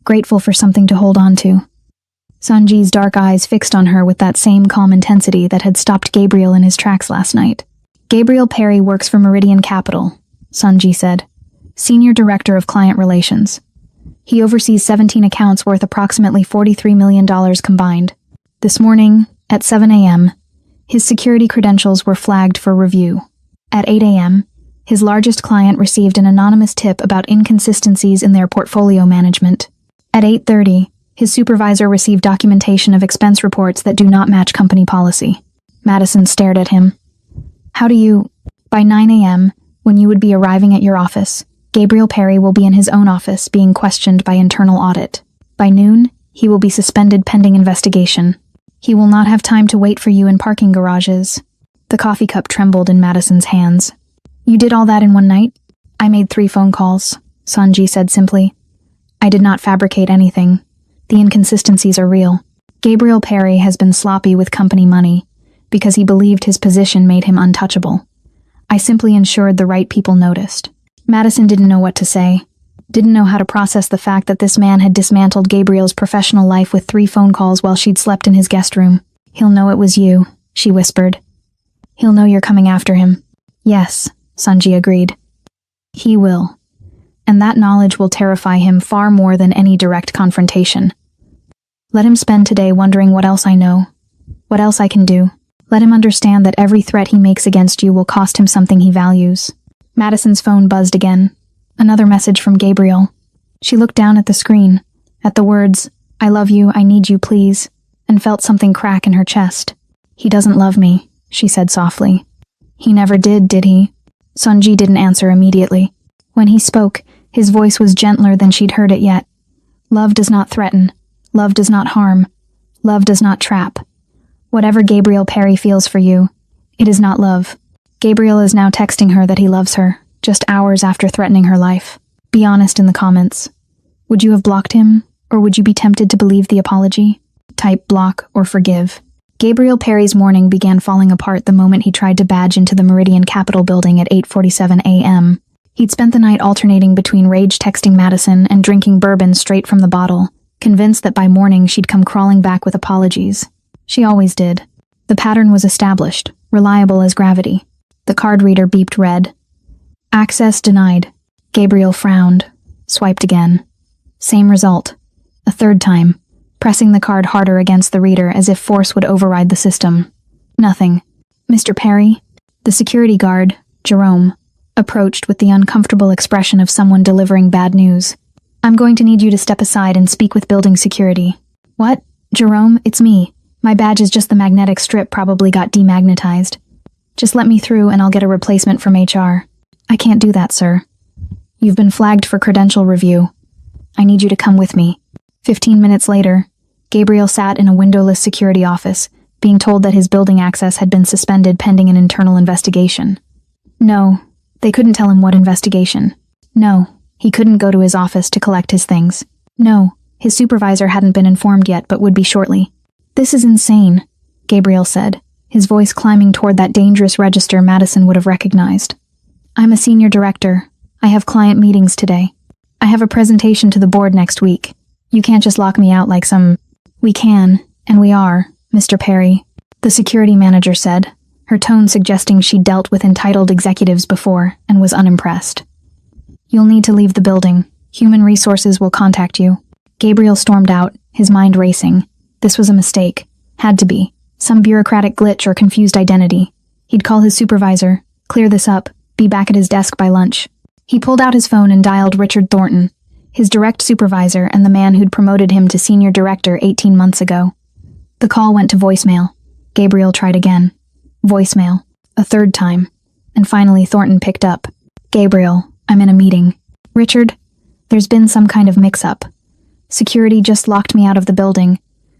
grateful for something to hold on to. Sanji's dark eyes fixed on her with that same calm intensity that had stopped Gabriel in his tracks last night. "Gabriel Perry works for Meridian Capital," Sanji said. "Senior Director of Client Relations. He oversees 17 accounts worth approximately $43 million combined. This morning, at 7 a.m., his security credentials were flagged for review. At 8 a.m., his largest client received an anonymous tip about inconsistencies in their portfolio management. At 8:30, his supervisor received documentation of expense reports that do not match company policy." Madison stared at him. "How do you—" "By 9 a.m., when you would be arriving at your office, Gabriel Perry will be in his own office being questioned by internal audit. By noon, he will be suspended pending investigation. He will not have time to wait for you in parking garages." The coffee cup trembled in Madison's hands. "You did all that in one night?" "I made 3 phone calls," Sanji said simply. "I did not fabricate anything. The inconsistencies are real. Gabriel Perry has been sloppy with company money because he believed his position made him untouchable. I simply ensured the right people noticed." Madison didn't know what to say, didn't know how to process the fact that this man had dismantled Gabriel's professional life with 3 phone calls while she'd slept in his guest room. "He'll know it was you," she whispered. "He'll know you're coming after him." "Yes," Sanji agreed. "He will. And that knowledge will terrify him far more than any direct confrontation. Let him spend today wondering what else I know, what else I can do. Let him understand that every threat he makes against you will cost him something he values." Madison's phone buzzed again. Another message from Gabriel. She looked down at the screen, at the words, "I love you, I need you, please," and felt something crack in her chest. "He doesn't love me," she said softly. "He never did he?" Sanji didn't answer immediately. When he spoke, his voice was gentler than she'd heard it yet. "Love does not threaten. Love does not harm. Love does not trap. Whatever Gabriel Perry feels for you, it is not love." Gabriel is now texting her that he loves her, just hours after threatening her life. Be honest in the comments. Would you have blocked him, or would you be tempted to believe the apology? Type block or forgive. Gabriel Perry's morning began falling apart the moment he tried to badge into the Meridian Capital building at 8:47 a.m. He'd spent the night alternating between rage texting Madison and drinking bourbon straight from the bottle, convinced that by morning she'd come crawling back with apologies. She always did. The pattern was established, reliable as gravity. The card reader beeped red. "Access denied." Gabriel frowned, swiped again. Same result. A third time, pressing the card harder against the reader as if force would override the system. Nothing. "Mr. Perry?" The security guard, Jerome, approached with the uncomfortable expression of someone delivering bad news. "I'm going to need you to step aside and speak with building security." "What? Jerome, it's me. My badge is just the magnetic strip probably got demagnetized. Just let me through and I'll get a replacement from HR." "I can't do that, sir. You've been flagged for credential review. I need you to come with me." 15 minutes later, Gabriel sat in a windowless security office, being told that his building access had been suspended pending an internal investigation. No, they couldn't tell him what investigation. No, he couldn't go to his office to collect his things. No, his supervisor hadn't been informed yet but would be shortly. "This is insane," Gabriel said, his voice climbing toward that dangerous register Madison would have recognized. "I'm a senior director. I have client meetings today. I have a presentation to the board next week. You can't just lock me out like some—" "We can, and we are, Mr. Perry," the security manager said, her tone suggesting she'd dealt with entitled executives before and was unimpressed. "You'll need to leave the building. Human resources will contact you." Gabriel stormed out, his mind racing. This was a mistake. Had to be. Some bureaucratic glitch or confused identity. He'd call his supervisor, clear this up, be back at his desk by lunch. He pulled out his phone and dialed Richard Thornton, his direct supervisor and the man who'd promoted him to senior director 18 months ago. The call went to voicemail. Gabriel tried again. Voicemail. A third time. And finally Thornton picked up. "Gabriel, I'm in a meeting." "Richard, there's been some kind of mix-up. Security just locked me out of the building.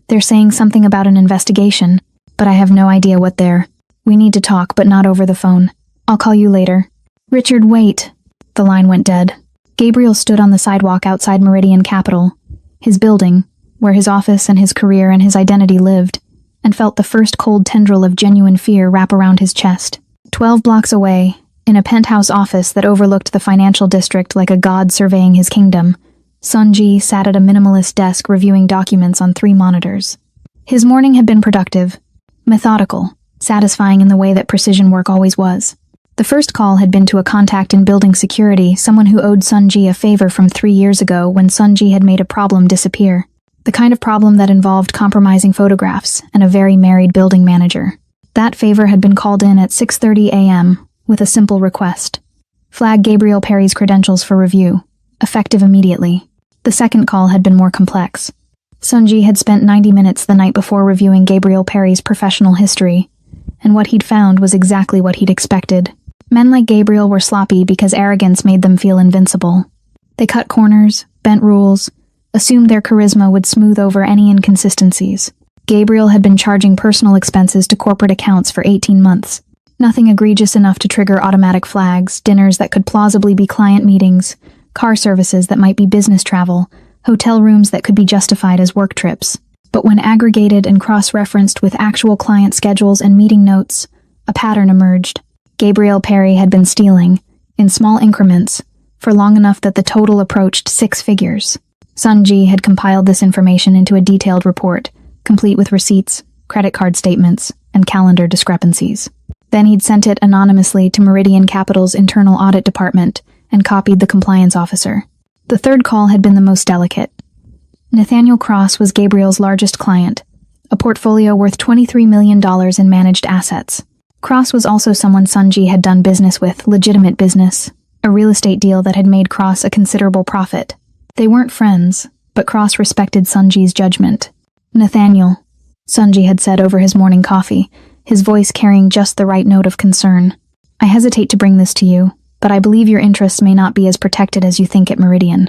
They're saying something about an investigation, but I have no idea what they're. We need to talk, but not over the phone. I'll call you later." "Richard, wait." The line went dead. Gabriel stood on the sidewalk outside Meridian Capital, his building, where his office and his career and his identity lived, and felt the first cold tendril of genuine fear wrap around his chest. 12 blocks away, in a penthouse office that overlooked the financial district like a god surveying his kingdom, Sunji sat at a minimalist desk reviewing documents on 3 monitors. His morning had been productive, methodical, satisfying in the way that precision work always was. The first call had been to a contact in building security, someone who owed Sunji a favor from 3 years ago when Sunji had made a problem disappear. The kind of problem that involved compromising photographs and a very married building manager. That favor had been called in at 6:30 a.m. with a simple request. Flag Gabriel Perry's credentials for review, effective immediately. The second call had been more complex. Sunji had spent 90 minutes the night before reviewing Gabriel Perry's professional history, and what he'd found was exactly what he'd expected. Men like Gabriel were sloppy because arrogance made them feel invincible. They cut corners, bent rules, assumed their charisma would smooth over any inconsistencies. Gabriel had been charging personal expenses to corporate accounts for 18 months. Nothing egregious enough to trigger automatic flags, dinners that could plausibly be client meetings, car services that might be business travel, hotel rooms that could be justified as work trips. But when aggregated and cross-referenced with actual client schedules and meeting notes, a pattern emerged. Gabriel Perry had been stealing, in small increments, for long enough that the total approached 6 figures. Sunji had compiled this information into a detailed report, complete with receipts, credit card statements, and calendar discrepancies. Then he'd sent it anonymously to Meridian Capital's internal audit department and copied the compliance officer. The third call had been the most delicate. Nathaniel Cross was Gabriel's largest client, a portfolio worth $23 million in managed assets. Cross was also someone Sunji had done business with, legitimate business, a real estate deal that had made Cross a considerable profit. They weren't friends, but Cross respected Sunji's judgment. Nathaniel, Sunji had said over his morning coffee, his voice carrying just the right note of concern. I hesitate to bring this to you, but I believe your interests may not be as protected as you think at Meridian.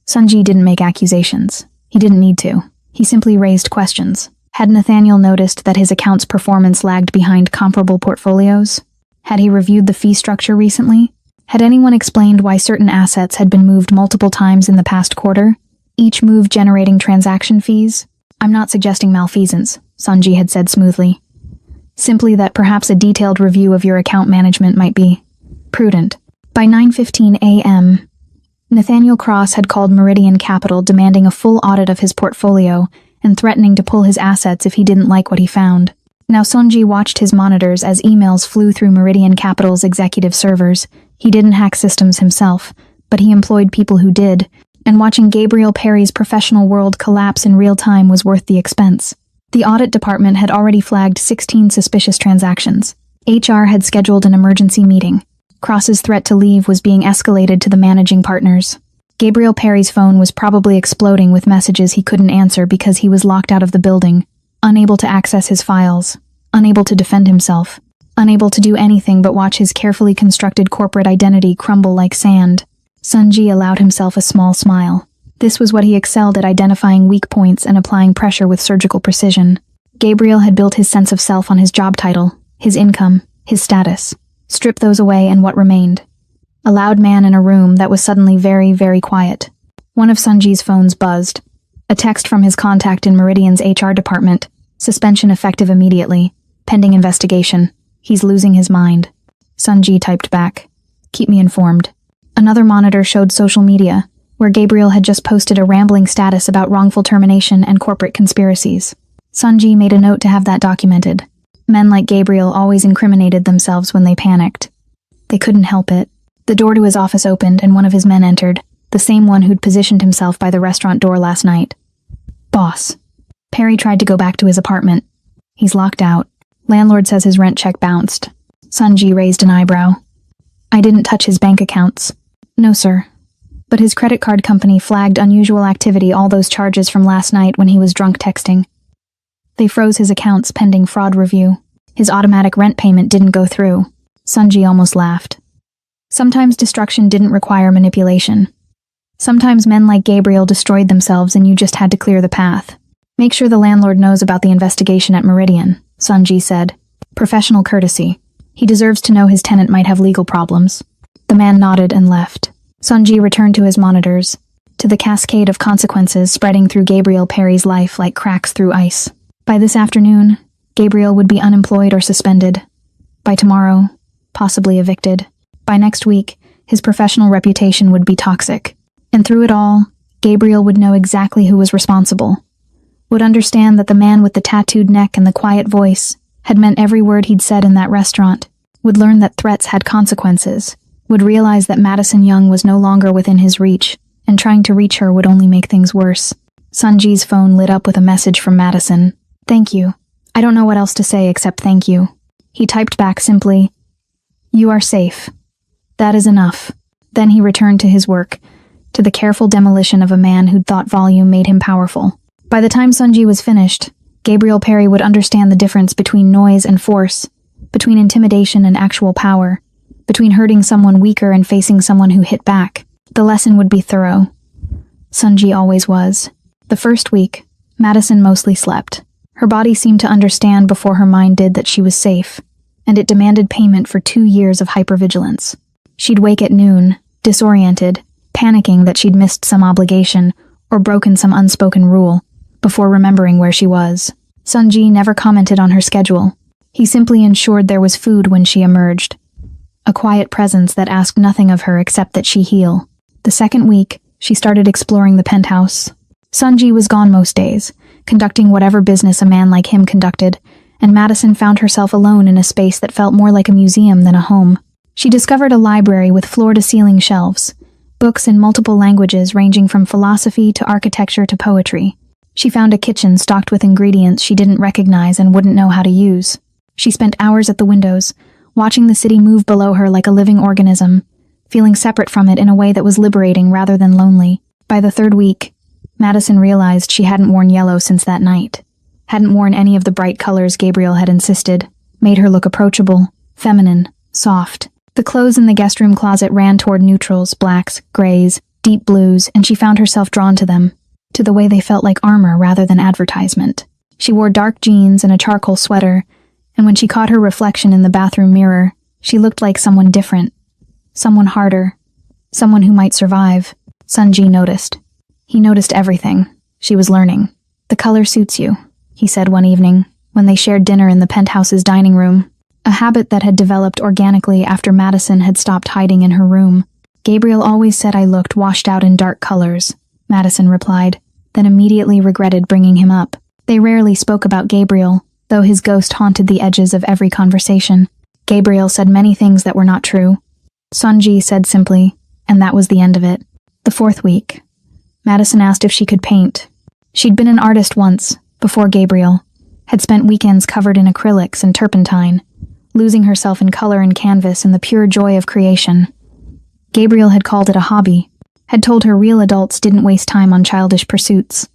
Sunji didn't make accusations. He didn't need to. He simply raised questions. Had Nathaniel noticed that his account's performance lagged behind comparable portfolios? Had he reviewed the fee structure recently? Had anyone explained why certain assets had been moved multiple times in the past quarter, each move generating transaction fees? I'm not suggesting malfeasance, Sunji had said smoothly. Simply that perhaps a detailed review of your account management might be prudent. By 9:15 a.m., Nathaniel Cross had called Meridian Capital demanding a full audit of his portfolio and threatening to pull his assets if he didn't like what he found. Now Sunji watched his monitors as emails flew through Meridian Capital's executive servers. He didn't hack systems himself, but he employed people who did, and watching Gabriel Perry's professional world collapse in real time was worth the expense. The audit department had already flagged 16 suspicious transactions. HR had scheduled an emergency meeting. Cross's threat to leave was being escalated to the managing partners. Gabriel Perry's phone was probably exploding with messages he couldn't answer because he was locked out of the building, unable to access his files, unable to defend himself, unable to do anything but watch his carefully constructed corporate identity crumble like sand. Sunji allowed himself a small smile. This was what he excelled at, identifying weak points and applying pressure with surgical precision. Gabriel had built his sense of self on his job title, his income, his status. Strip those away and what remained? A loud man in a room that was suddenly very, very quiet. One of Sunji's phones buzzed. A text from his contact in Meridian's HR department. Suspension effective immediately. Pending investigation. He's losing his mind. Sunji typed back. Keep me informed. Another monitor showed social media, where Gabriel had just posted a rambling status about wrongful termination and corporate conspiracies. Sunji made a note to have that documented. Men like Gabriel always incriminated themselves when they panicked. They couldn't help it. The door to his office opened and one of his men entered, the same one who'd positioned himself by the restaurant door last night. Boss. Perry tried to go back to his apartment. He's locked out. Landlord says his rent check bounced. Sunji raised an eyebrow. I didn't touch his bank accounts. No, sir. But his credit card company flagged unusual activity, all those charges from last night when he was drunk texting. They froze his accounts pending fraud review. His automatic rent payment didn't go through. Sunji almost laughed. Sometimes destruction didn't require manipulation. Sometimes men like Gabriel destroyed themselves and you just had to clear the path. Make sure the landlord knows about the investigation at Meridian, Sunji said. Professional courtesy. He deserves to know his tenant might have legal problems. The man nodded and left. Sunji returned to his monitors, to the cascade of consequences spreading through Gabriel Perry's life like cracks through ice. By this afternoon, Gabriel would be unemployed or suspended. By tomorrow, possibly evicted. By next week, his professional reputation would be toxic. And through it all, Gabriel would know exactly who was responsible. Would understand that the man with the tattooed neck and the quiet voice had meant every word he'd said in that restaurant. Would learn that threats had consequences. Would realize that Madison Young was no longer within his reach, and trying to reach her would only make things worse. Sunji's phone lit up with a message from Madison. "Thank you. I don't know what else to say except thank you." He typed back simply, "You are safe. That is enough." Then he returned to his work, to the careful demolition of a man who'd thought volume made him powerful. By the time Sunji was finished, Gabriel Perry would understand the difference between noise and force, between intimidation and actual power, between hurting someone weaker and facing someone who hit back. The lesson would be thorough. Sunji always was. The first week, Madison mostly slept. Her body seemed to understand before her mind did that she was safe, and it demanded payment for 2 years of hypervigilance. She'd wake at noon, disoriented, panicking that she'd missed some obligation or broken some unspoken rule, before remembering where she was. Sunji never commented on her schedule. He simply ensured there was food when she emerged. A quiet presence that asked nothing of her except that she heal. The second week, she started exploring the penthouse. Sunji was gone most days, conducting whatever business a man like him conducted, and Madison found herself alone in a space that felt more like a museum than a home. She discovered a library with floor-to-ceiling shelves, books in multiple languages ranging from philosophy to architecture to poetry. She found a kitchen stocked with ingredients she didn't recognize and wouldn't know how to use. She spent hours at the windows, watching the city move below her like a living organism, feeling separate from it in a way that was liberating rather than lonely. By the third week, Madison realized she hadn't worn yellow since that night, hadn't worn any of the bright colors Gabriel had insisted, made her look approachable, feminine, soft. The clothes in the guest room closet ran toward neutrals, blacks, grays, deep blues, and she found herself drawn to them, to the way they felt like armor rather than advertisement. She wore dark jeans and a charcoal sweater, and when she caught her reflection in the bathroom mirror, she looked like someone different, someone harder, someone who might survive. Sunji noticed. He noticed everything. She was learning. "The color suits you," he said one evening, when they shared dinner in the penthouse's dining room, a habit that had developed organically after Madison had stopped hiding in her room. "Gabriel always said I looked washed out in dark colors," Madison replied, then immediately regretted bringing him up. They rarely spoke about Gabriel, though his ghost haunted the edges of every conversation. Gabriel said many things that were not true. Sunji said simply, and that was the end of it. The fourth week, Madison asked if she could paint. She'd been an artist once, before Gabriel, had spent weekends covered in acrylics and turpentine, losing herself in color and canvas in the pure joy of creation. Gabriel had called it a hobby, had told her real adults didn't waste time on childish pursuits,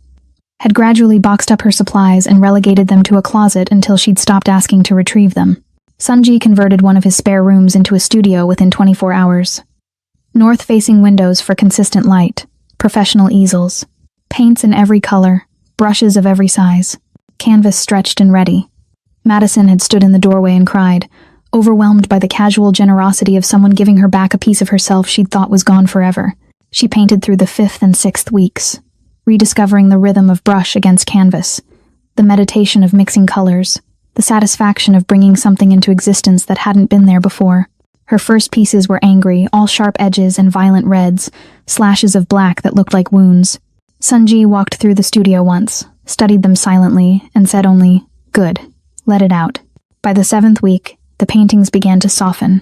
had gradually boxed up her supplies and relegated them to a closet until she'd stopped asking to retrieve them. Sunji converted one of his spare rooms into a studio within 24 hours. North-facing windows for consistent light, professional easels, paints in every color, brushes of every size, canvas stretched and ready. Madison had stood in the doorway and cried, overwhelmed by the casual generosity of someone giving her back a piece of herself she'd thought was gone forever. She painted through the 5th and 6th weeks, rediscovering the rhythm of brush against canvas, the meditation of mixing colors, the satisfaction of bringing something into existence that hadn't been there before. Her first pieces were angry, all sharp edges and violent reds, slashes of black that looked like wounds. Sunji walked through the studio once, studied them silently, and said only, "Good, let it out." By the 7th week, the paintings began to soften.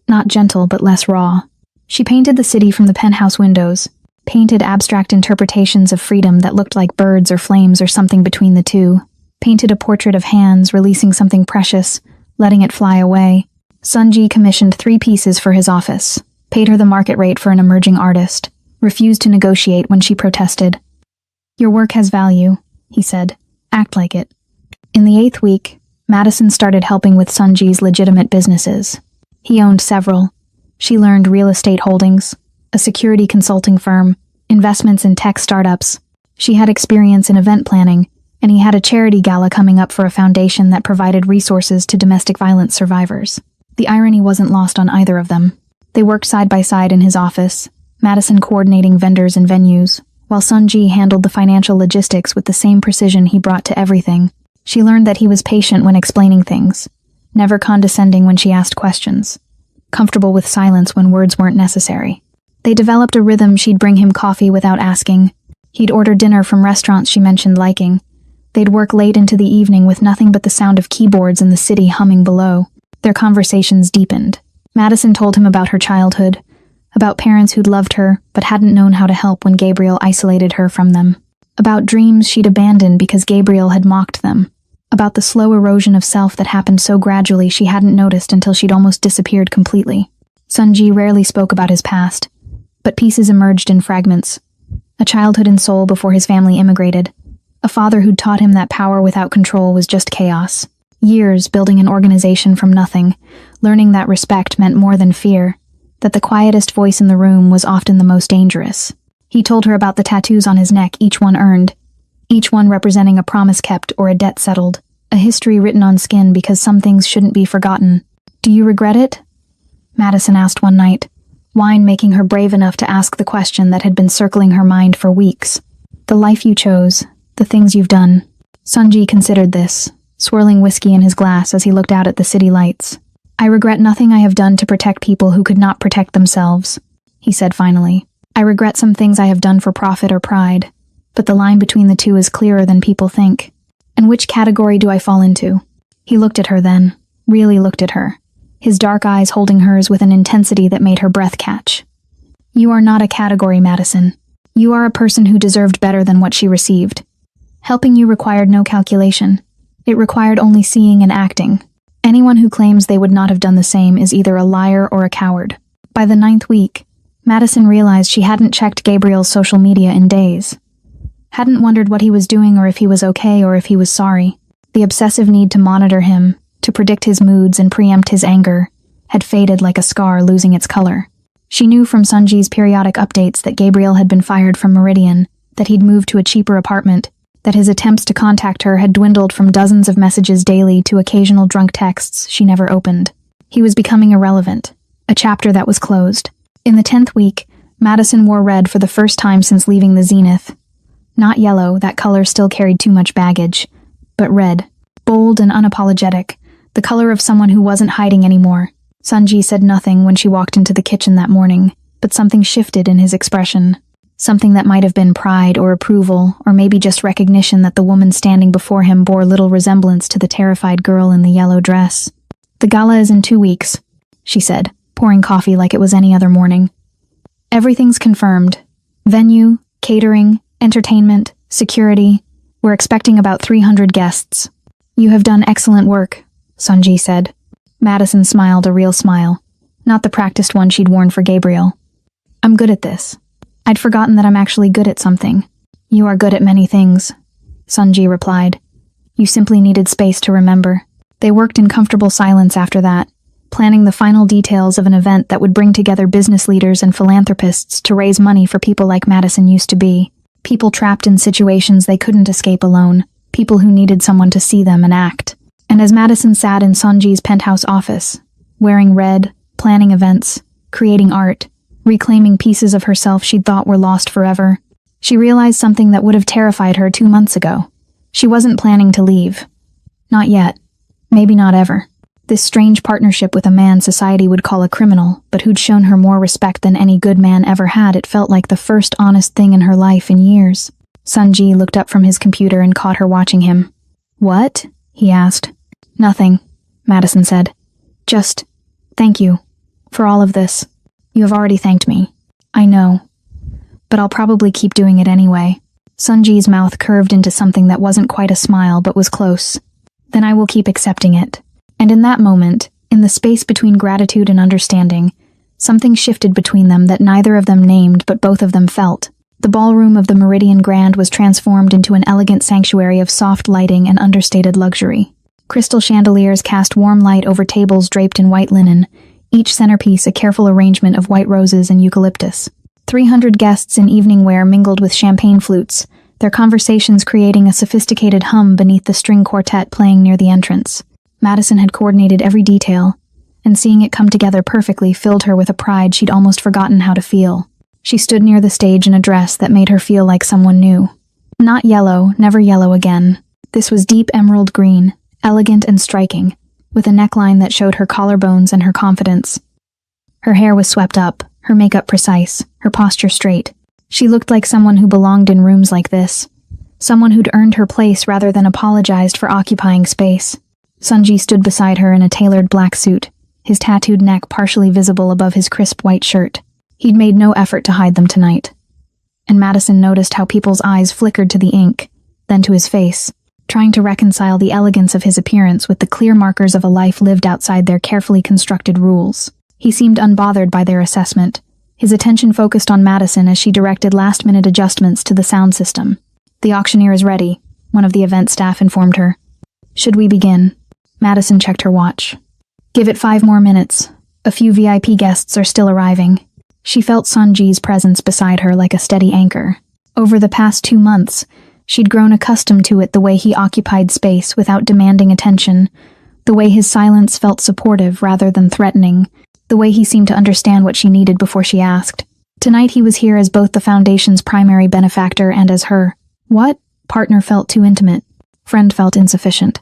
Not gentle, but less raw. She painted the city from the penthouse windows, painted abstract interpretations of freedom that looked like birds or flames or something between the two, painted a portrait of hands releasing something precious, letting it fly away. Sunji commissioned 3 pieces for his office, paid her the market rate for an emerging artist, refused to negotiate when she protested. "Your work has value," he said. "Act like it." In the 8th week, Madison started helping with Sunji's legitimate businesses. He owned several. She learned real estate holdings, a security consulting firm, investments in tech startups. She had experience in event planning, and he had a charity gala coming up for a foundation that provided resources to domestic violence survivors. The irony wasn't lost on either of them. They worked side by side in his office, Madison coordinating vendors and venues, while Sunji handled the financial logistics with the same precision he brought to everything. She learned that he was patient when explaining things, never condescending when she asked questions, comfortable with silence when words weren't necessary. They developed a rhythm. She'd bring him coffee without asking. He'd order dinner from restaurants she mentioned liking. They'd work late into the evening with nothing but the sound of keyboards in the city humming below. Their conversations deepened. Madison told him about her childhood, about parents who'd loved her but hadn't known how to help when Gabriel isolated her from them, about dreams she'd abandoned because Gabriel had mocked them, about the slow erosion of self that happened so gradually she hadn't noticed until she'd almost disappeared completely. Sunji rarely spoke about his past, but pieces emerged in fragments. A childhood in Seoul before his family immigrated. A father who'd taught him that power without control was just chaos. Years building an organization from nothing, learning that respect meant more than fear, that the quietest voice in the room was often the most dangerous. He told her about the tattoos on his neck, each one earned, each one representing a promise kept or a debt settled, a history written on skin because some things shouldn't be forgotten. "Do you regret it?" Madison asked one night, wine making her brave enough to ask the question that had been circling her mind for weeks. "The life you chose, the things you've done." Sunji considered this, swirling whiskey in his glass as he looked out at the city lights. "I regret nothing I have done to protect people who could not protect themselves," he said finally. "I regret some things I have done for profit or pride, but the line between the two is clearer than people think. And which category do I fall into?" He looked at her then, really looked at her, his dark eyes holding hers with an intensity that made her breath catch. "You are not a category, Madison. You are a person who deserved better than what she received. Helping you required no calculation. It required only seeing and acting. Anyone who claims they would not have done the same is either a liar or a coward." By the 9th week, Madison realized she hadn't checked Gabriel's social media in days. Hadn't wondered what he was doing or if he was okay or if he was sorry. The obsessive need to monitor him, to predict his moods and preempt his anger, had faded like a scar losing its color. She knew from Sunji's periodic updates that Gabriel had been fired from Meridian, that he'd moved to a cheaper apartment, that his attempts to contact her had dwindled from dozens of messages daily to occasional drunk texts she never opened. He was becoming irrelevant, a chapter that was closed. In the 10th week, Madison wore red for the first time since leaving the Zenith. Not yellow, that color still carried too much baggage, but red, bold and unapologetic, the color of someone who wasn't hiding anymore. Sunji said nothing when she walked into the kitchen that morning, but something shifted in his expression. Something that might have been pride or approval, or maybe just recognition that the woman standing before him bore little resemblance to the terrified girl in the yellow dress. "The gala is in 2 weeks, she said, pouring coffee like it was any other morning. "Everything's confirmed. Venue, catering, entertainment, security. We're expecting about 300 guests." "You have done excellent work," Sunji said. Madison smiled a real smile, not the practiced one she'd worn for Gabriel. "I'm good at this. I'd forgotten that I'm actually good at something." "You are good at many things," Sunji replied. "You simply needed space to remember." They worked in comfortable silence after that, planning the final details of an event that would bring together business leaders and philanthropists to raise money for people like Madison used to be. People trapped in situations they couldn't escape alone, people who needed someone to see them and act. And as Madison sat in Sunji's penthouse office, wearing red, planning events, creating art, reclaiming pieces of herself she'd thought were lost forever, she realized something that would have terrified her 2 months ago. She wasn't planning to leave. Not yet. Maybe not ever. This strange partnership with a man society would call a criminal, but who'd shown her more respect than any good man ever had, it felt like the first honest thing in her life in years. Sunji looked up from his computer and caught her watching him. "What?" he asked. "Nothing," Madison said. "Just, thank you. For all of this. You have already thanked me. I know. But I'll probably keep doing it anyway." Sunji's mouth curved into something that wasn't quite a smile but was close. "Then I will keep accepting it." And in that moment, in the space between gratitude and understanding, something shifted between them that neither of them named but both of them felt. The ballroom of the Meridian Grand was transformed into an elegant sanctuary of soft lighting and understated luxury. Crystal chandeliers cast warm light over tables draped in white linen, each centerpiece a careful arrangement of white roses and eucalyptus. 300 guests in evening wear mingled with champagne flutes, their conversations creating a sophisticated hum beneath the string quartet playing near the entrance. Madison had coordinated every detail, and seeing it come together perfectly filled her with a pride she'd almost forgotten how to feel. She stood near the stage in a dress that made her feel like someone new. Not yellow, never yellow again. This was deep emerald green, elegant and striking, with a neckline that showed her collarbones and her confidence. Her hair was swept up, her makeup precise, her posture straight. She looked like someone who belonged in rooms like this. Someone who'd earned her place rather than apologized for occupying space. Sunji stood beside her in a tailored black suit, his tattooed neck partially visible above his crisp white shirt. He'd made no effort to hide them tonight. And Madison noticed how people's eyes flickered to the ink, then to his face, trying to reconcile the elegance of his appearance with the clear markers of a life lived outside their carefully constructed rules. He seemed unbothered by their assessment. His attention focused on Madison as she directed last-minute adjustments to the sound system. "The auctioneer is ready," one of the event staff informed her. "Should we begin?" Madison checked her watch. "Give it 5 more minutes. A few VIP guests are still arriving." She felt Sunji's presence beside her like a steady anchor. Over the past 2 months, she'd grown accustomed to it, the way he occupied space without demanding attention, the way his silence felt supportive rather than threatening, the way he seemed to understand what she needed before she asked. Tonight he was here as both the Foundation's primary benefactor and as her. What? Partner felt too intimate. Friend felt insufficient.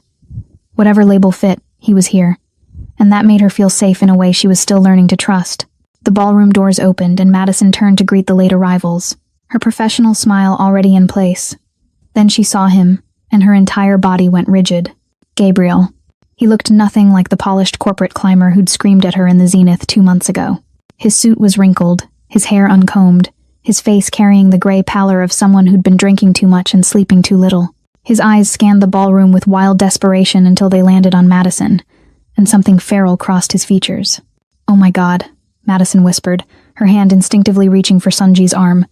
Whatever label fit, he was here. And that made her feel safe in a way she was still learning to trust. The ballroom doors opened and Madison turned to greet the late arrivals, her professional smile already in place. Then she saw him, and her entire body went rigid. Gabriel. He looked nothing like the polished corporate climber who'd screamed at her in the Zenith 2 months ago. His suit was wrinkled, his hair uncombed, his face carrying the gray pallor of someone who'd been drinking too much and sleeping too little. His eyes scanned the ballroom with wild desperation until they landed on Madison, and something feral crossed his features. "Oh my God," Madison whispered, her hand instinctively reaching for Sunji's arm.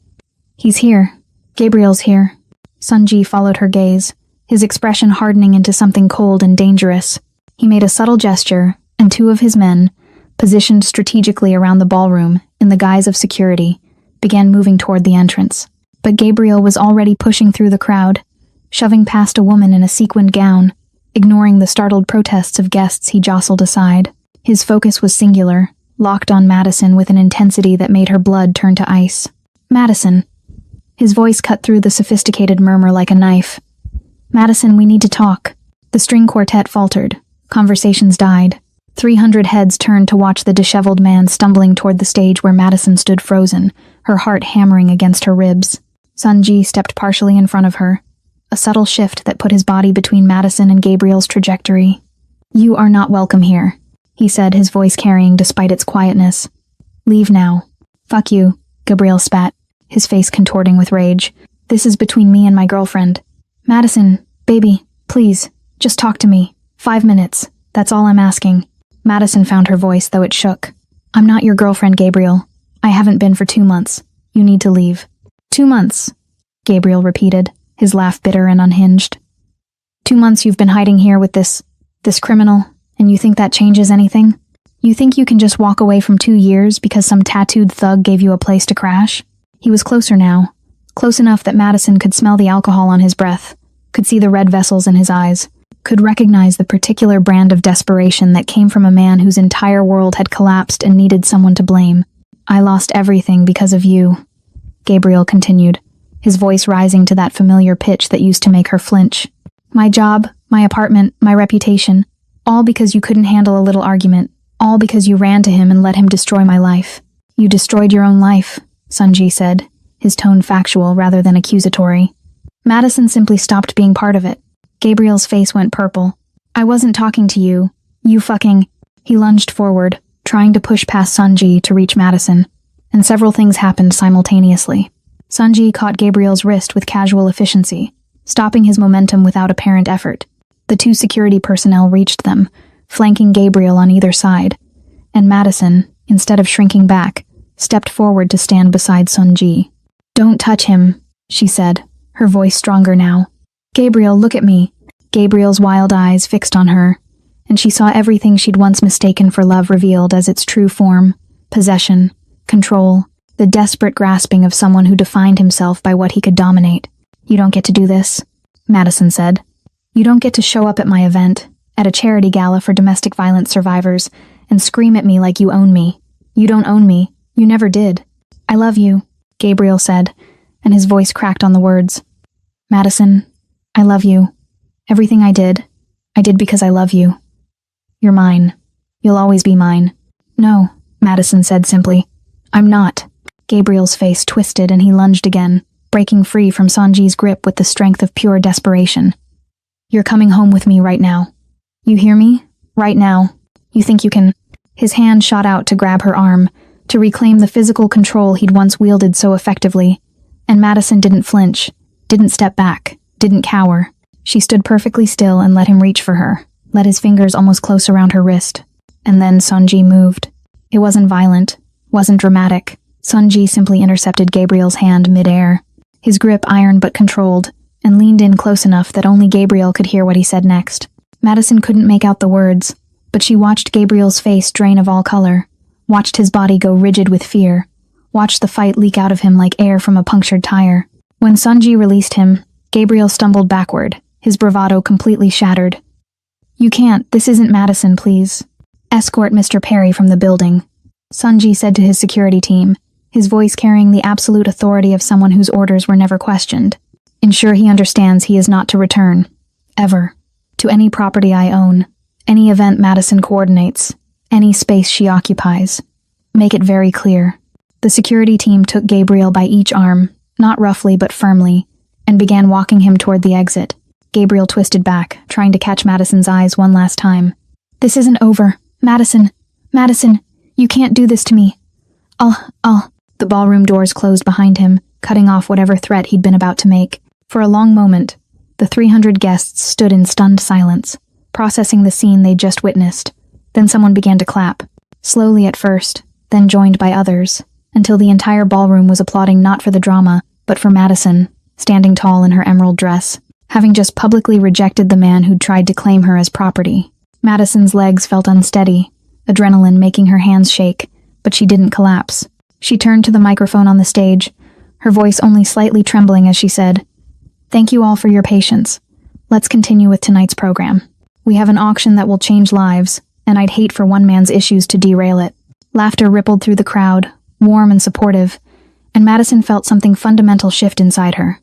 "He's here. Gabriel's here." Sunji followed her gaze, his expression hardening into something cold and dangerous. He made a subtle gesture, and 2 of his men, positioned strategically around the ballroom in the guise of security, began moving toward the entrance. But Gabriel was already pushing through the crowd, shoving past a woman in a sequined gown, ignoring the startled protests of guests he jostled aside. His focus was singular, locked on Madison with an intensity that made her blood turn to ice. "Madison." His voice cut through the sophisticated murmur like a knife. "Madison, we need to talk." The string quartet faltered. Conversations died. 300 heads turned to watch the disheveled man stumbling toward the stage where Madison stood frozen, her heart hammering against her ribs. Sunji stepped partially in front of her, a subtle shift that put his body between Madison and Gabriel's trajectory. "You are not welcome here," he said, his voice carrying despite its quietness. "Leave now." "Fuck you," Gabriel spat, his face contorting with rage. "This is between me and my girlfriend." "Madison, baby, please, just talk to me. 5 minutes. That's all I'm asking." Madison found her voice, though it shook. "I'm not your girlfriend, Gabriel. I haven't been for 2 months. You need to leave." 2 months, Gabriel repeated, his laugh bitter and unhinged. 2 months you've been hiding here with this criminal, and you think that changes anything? You think you can just walk away from 2 years because some tattooed thug gave you a place to crash? He was closer now, close enough that Madison could smell the alcohol on his breath, could see the red vessels in his eyes, could recognize the particular brand of desperation that came from a man whose entire world had collapsed and needed someone to blame. "I lost everything because of you," Gabriel continued, his voice rising to that familiar pitch that used to make her flinch. "My job, my apartment, my reputation, all because you couldn't handle a little argument, all because you ran to him and let him destroy my life." "You destroyed your own life," Sunji said, his tone factual rather than accusatory. Madison simply stopped being part of it. Gabriel's face went purple. "I wasn't talking to you. You fucking..." He lunged forward, trying to push past Sunji to reach Madison, and several things happened simultaneously. Sunji caught Gabriel's wrist with casual efficiency, stopping his momentum without apparent effort. The 2 security personnel reached them, flanking Gabriel on either side, and Madison, instead of shrinking back, stepped forward to stand beside Sunji. "Don't touch him," she said, her voice stronger now. "Gabriel, look at me." Gabriel's wild eyes fixed on her, and she saw everything she'd once mistaken for love revealed as its true form: possession, control, the desperate grasping of someone who defined himself by what he could dominate. "You don't get to do this," Madison said. "You don't get to show up at my event, at a charity gala for domestic violence survivors, and scream at me like you own me. You don't own me. You never did." "I love you," Gabriel said, and his voice cracked on the words. "Madison, I love you. Everything I did because I love you. You're mine. You'll always be mine. No, Madison said simply. I'm not. Gabriel's face twisted and he lunged again, breaking free from Sanji's grip with the strength of pure desperation. You're coming home with me right now. You hear me? Right now. You think you can? His hand shot out to grab her arm, to reclaim the physical control he'd once wielded so effectively. And Madison didn't flinch, didn't step back, didn't cower. She stood perfectly still and let him reach for her, let his fingers almost close around her wrist. And then Sanji moved. It wasn't violent, wasn't dramatic. Sanji simply intercepted Gabriel's hand mid-air, his grip iron but controlled, and leaned in close enough that only Gabriel could hear what he said next. Madison couldn't make out the words, but she watched Gabriel's face drain of all color, watched his body go rigid with fear, watched the fight leak out of him like air from a punctured tire. When Sanji released him, Gabriel stumbled backward, his bravado completely shattered. You can't, this isn't Madison, please. Escort Mr. Perry from the building, Sanji said to his security team, his voice carrying the absolute authority of someone whose orders were never questioned. Ensure he understands he is not to return, ever, to any property I own, any event Madison coordinates, any space she occupies. Make it very clear. The security team took Gabriel by each arm, not roughly but firmly, and began walking him toward the exit. Gabriel twisted back, trying to catch Madison's eyes one last time. This isn't over. Madison, you can't do this to me. I'll. The ballroom doors closed behind him, cutting off whatever threat he'd been about to make. For a long moment, the 300 guests stood in stunned silence, processing the scene they'd just witnessed. Then someone began to clap, slowly at first, then joined by others, until the entire ballroom was applauding not for the drama, but for Madison, standing tall in her emerald dress, having just publicly rejected the man who'd tried to claim her as property. Madison's legs felt unsteady, adrenaline making her hands shake, but she didn't collapse. She turned to the microphone on the stage, her voice only slightly trembling as she said, "Thank you all for your patience. Let's continue with tonight's program. We have an auction that will change lives, and I'd hate for one man's issues to derail it." Laughter rippled through the crowd, warm and supportive, and Madison felt something fundamental shift inside her.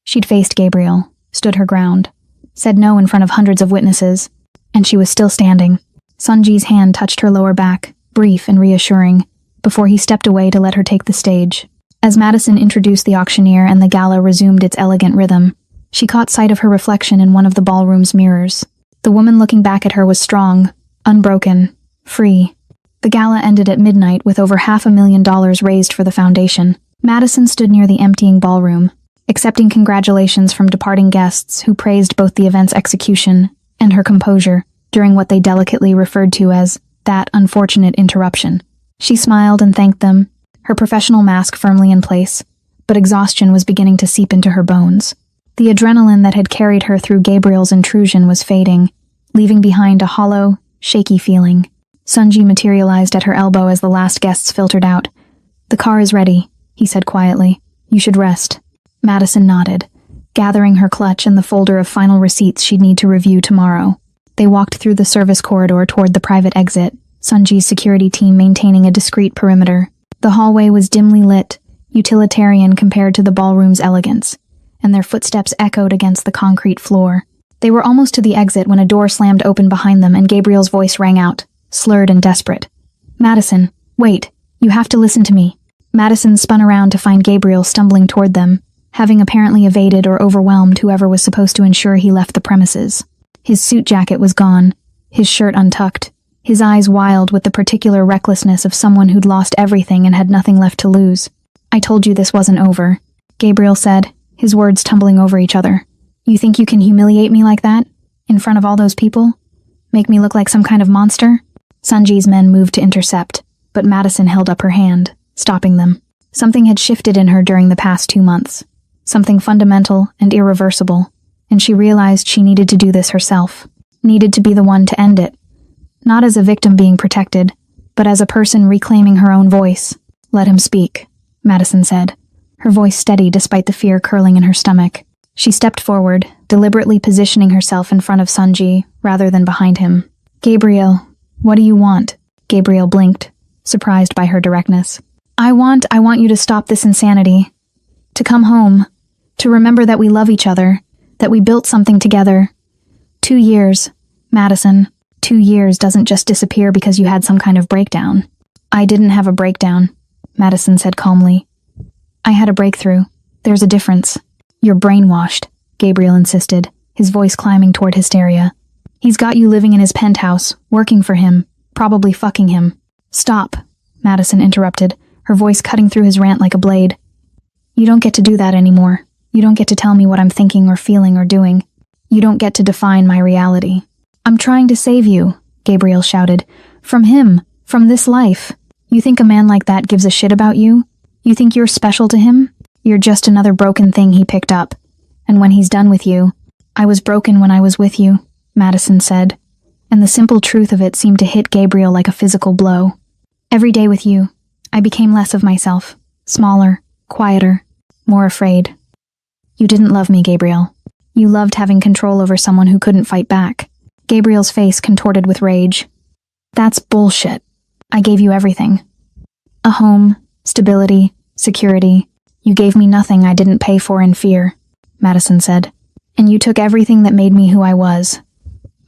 She'd faced Gabriel, stood her ground, said no in front of hundreds of witnesses, and she was still standing. Sanji's hand touched her lower back, brief and reassuring, before he stepped away to let her take the stage. As Madison introduced the auctioneer and the gala resumed its elegant rhythm, she caught sight of her reflection in one of the ballroom's mirrors. The woman looking back at her was strong, unbroken, free. The gala ended at midnight with over $500,000 raised for the foundation. Madison stood near the emptying ballroom, accepting congratulations from departing guests who praised both the event's execution and her composure during what they delicately referred to as that unfortunate interruption. She smiled and thanked them, her professional mask firmly in place, but exhaustion was beginning to seep into her bones. The adrenaline that had carried her through Gabriel's intrusion was fading, leaving behind a hollow, shaky feeling. Sanji materialized at her elbow as the last guests filtered out. "The car is ready," he said quietly. "You should rest." Madison nodded, gathering her clutch and the folder of final receipts she'd need to review tomorrow. They walked through the service corridor toward the private exit, Sanji's security team maintaining a discreet perimeter. The hallway was dimly lit, utilitarian compared to the ballroom's elegance, and their footsteps echoed against the concrete floor. They were almost to the exit when a door slammed open behind them and Gabriel's voice rang out, slurred and desperate. "Madison, wait, you have to listen to me." Madison spun around to find Gabriel stumbling toward them, having apparently evaded or overwhelmed whoever was supposed to ensure he left the premises. His suit jacket was gone, his shirt untucked, his eyes wild with the particular recklessness of someone who'd lost everything and had nothing left to lose. "I told you this wasn't over," Gabriel said, his words tumbling over each other. "You think you can humiliate me like that? In front of all those people? Make me look like some kind of monster?" Sanji's men moved to intercept, but Madison held up her hand, stopping them. Something had shifted in her during the past 2 months. Something fundamental and irreversible, and she realized she needed to do this herself. Needed to be the one to end it. Not as a victim being protected, but as a person reclaiming her own voice. "Let him speak," Madison said, her voice steady despite the fear curling in her stomach. She stepped forward, deliberately positioning herself in front of Sanji rather than behind him. "Gabriel, what do you want?" Gabriel blinked, surprised by her directness. I want you to stop this insanity. To come home. To remember that we love each other. That we built something together. 2 years. Madison, 2 years doesn't just disappear because you had some kind of breakdown. I didn't have a breakdown, Madison said calmly. I had a breakthrough. There's a difference. You're brainwashed, Gabriel insisted, his voice climbing toward hysteria. He's got you living in his penthouse, working for him, probably fucking him. Stop, Madison interrupted, her voice cutting through his rant like a blade. You don't get to do that anymore. You don't get to tell me what I'm thinking or feeling or doing. You don't get to define my reality. I'm trying to save you, Gabriel shouted. From him, from this life. You think a man like that gives a shit about you? You think you're special to him? You're just another broken thing he picked up. And when he's done with you, I was broken when I was with you, Madison said. And the simple truth of it seemed to hit Gabriel like a physical blow. Every day with you, I became less of myself, smaller, quieter, more afraid. You didn't love me, Gabriel. You loved having control over someone who couldn't fight back. Gabriel's face contorted with rage. That's bullshit. I gave you everything. A home, stability, security. You gave me nothing I didn't pay for in fear, Madison said. And you took everything that made me who I was.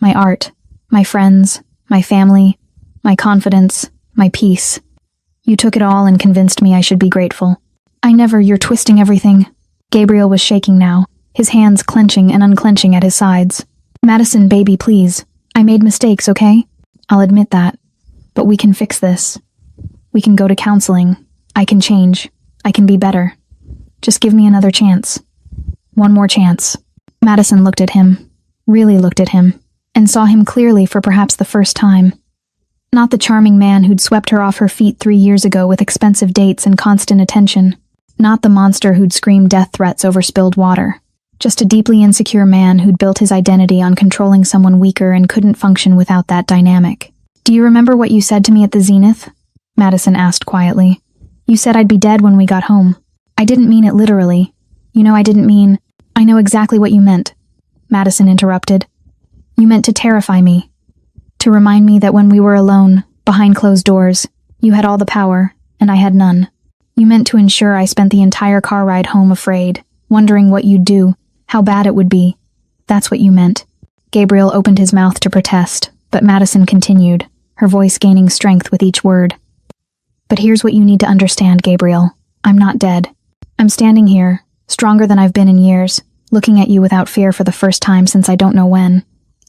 My art, my friends, my family, my confidence, my peace. You took it all and convinced me I should be grateful. You're twisting everything. Gabriel was shaking now, his hands clenching and unclenching at his sides. Madison, baby, please. I made mistakes, okay? I'll admit that. But we can fix this. We can go to counseling. I can change. I can be better. Just give me another chance. One more chance. Madison looked at him, really looked at him, and saw him clearly for perhaps the first time. Not the charming man who'd swept her off her feet 3 years ago with expensive dates and constant attention. Not the monster who'd screamed death threats over spilled water. Just a deeply insecure man who'd built his identity on controlling someone weaker and couldn't function without that dynamic. Do you remember what you said to me at the Zenith? Madison asked quietly. You said I'd be dead when we got home. I didn't mean it literally. You know I didn't mean... I know exactly what you meant, Madison interrupted. You meant to terrify me. To remind me that when we were alone, behind closed doors, you had all the power, and I had none. You meant to ensure I spent the entire car ride home afraid, wondering what you'd do, how bad it would be. That's what you meant. Gabriel opened his mouth to protest, but Madison continued, her voice gaining strength with each word. But here's what you need to understand, Gabriel. I'm not dead. I'm standing here, stronger than I've been in years, looking at you without fear for the first time since I don't know when.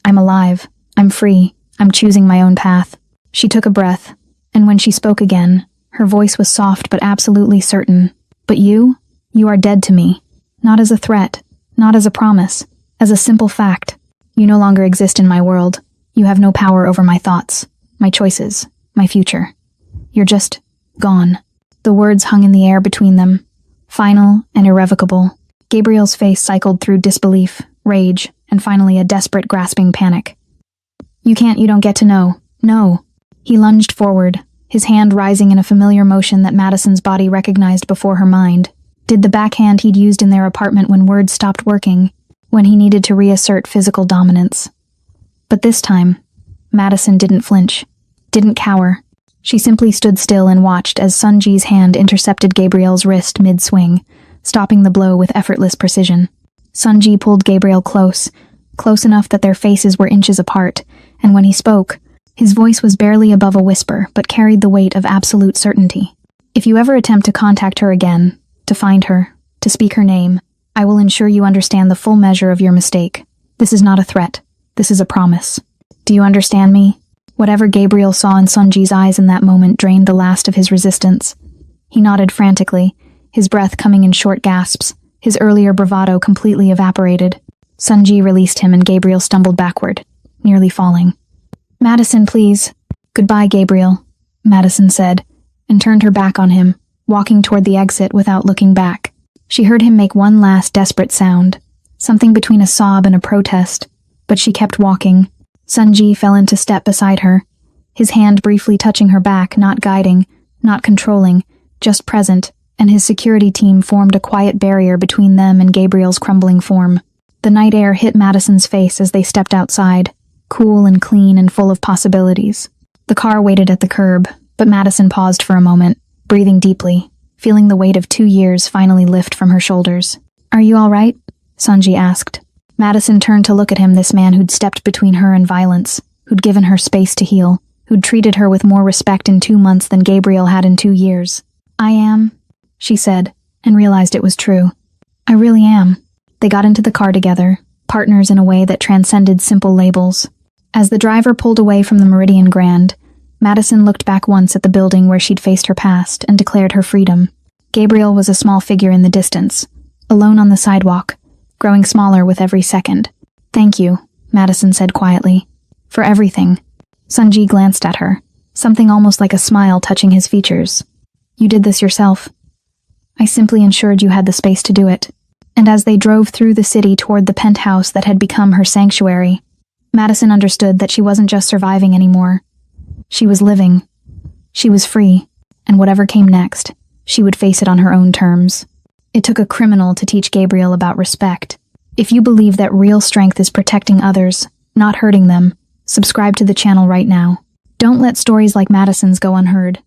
I'm alive. I'm free. I'm choosing my own path. She took a breath, and when she spoke again, her voice was soft but absolutely certain. But you are dead to me. Not as a threat, not as a promise, as a simple fact. You no longer exist in my world. You have no power over my thoughts, my choices, my future. You're just gone. The words hung in the air between them, final and irrevocable. Gabriel's face cycled through disbelief, rage, and finally a desperate, grasping panic. You don't get to know. No. He lunged forward, his hand rising in a familiar motion that Madison's body recognized before her mind. Did the backhand he'd used in their apartment when words stopped working, when he needed to reassert physical dominance. But this time, Madison didn't flinch, didn't cower. She simply stood still and watched as Sunji's hand intercepted Gabriel's wrist mid-swing, stopping the blow with effortless precision. Sunji pulled Gabriel close enough that their faces were inches apart, and when he spoke, his voice was barely above a whisper but carried the weight of absolute certainty. If you ever attempt to contact her again, to find her, to speak her name, I will ensure you understand the full measure of your mistake. This is not a threat. This is a promise. Do you understand me? Whatever Gabriel saw in Sunji's eyes in that moment drained the last of his resistance. He nodded frantically, his breath coming in short gasps, his earlier bravado completely evaporated. Sunji released him and Gabriel stumbled backward, nearly falling. Madison, please. Goodbye, Gabriel, Madison said, and turned her back on him, walking toward the exit without looking back. She heard him make one last desperate sound, something between a sob and a protest, but she kept walking. Sunji fell into step beside her, his hand briefly touching her back, not guiding, not controlling, just present, and his security team formed a quiet barrier between them and Gabriel's crumbling form. The night air hit Madison's face as they stepped outside, cool and clean and full of possibilities. The car waited at the curb, but Madison paused for a moment, breathing deeply, feeling the weight of 2 years finally lift from her shoulders. Are you all right? Sunji asked. Madison turned to look at him, this man who'd stepped between her and violence, who'd given her space to heal, who'd treated her with more respect in 2 months than Gabriel had in 2 years. "I am," she said, and realized it was true. "I really am." They got into the car together, partners in a way that transcended simple labels. As the driver pulled away from the Meridian Grand, Madison looked back once at the building where she'd faced her past and declared her freedom. Gabriel was a small figure in the distance, alone on the sidewalk, growing smaller with every second. "Thank you," Madison said quietly. "For everything." Sunji glanced at her, something almost like a smile touching his features. "You did this yourself." "I simply ensured you had the space to do it." And as they drove through the city toward the penthouse that had become her sanctuary, Madison understood that she wasn't just surviving anymore. She was living. She was free, and whatever came next, she would face it on her own terms. It took a criminal to teach Gabriel about respect. If you believe that real strength is protecting others, not hurting them, subscribe to the channel right now. Don't let stories like Madison's go unheard.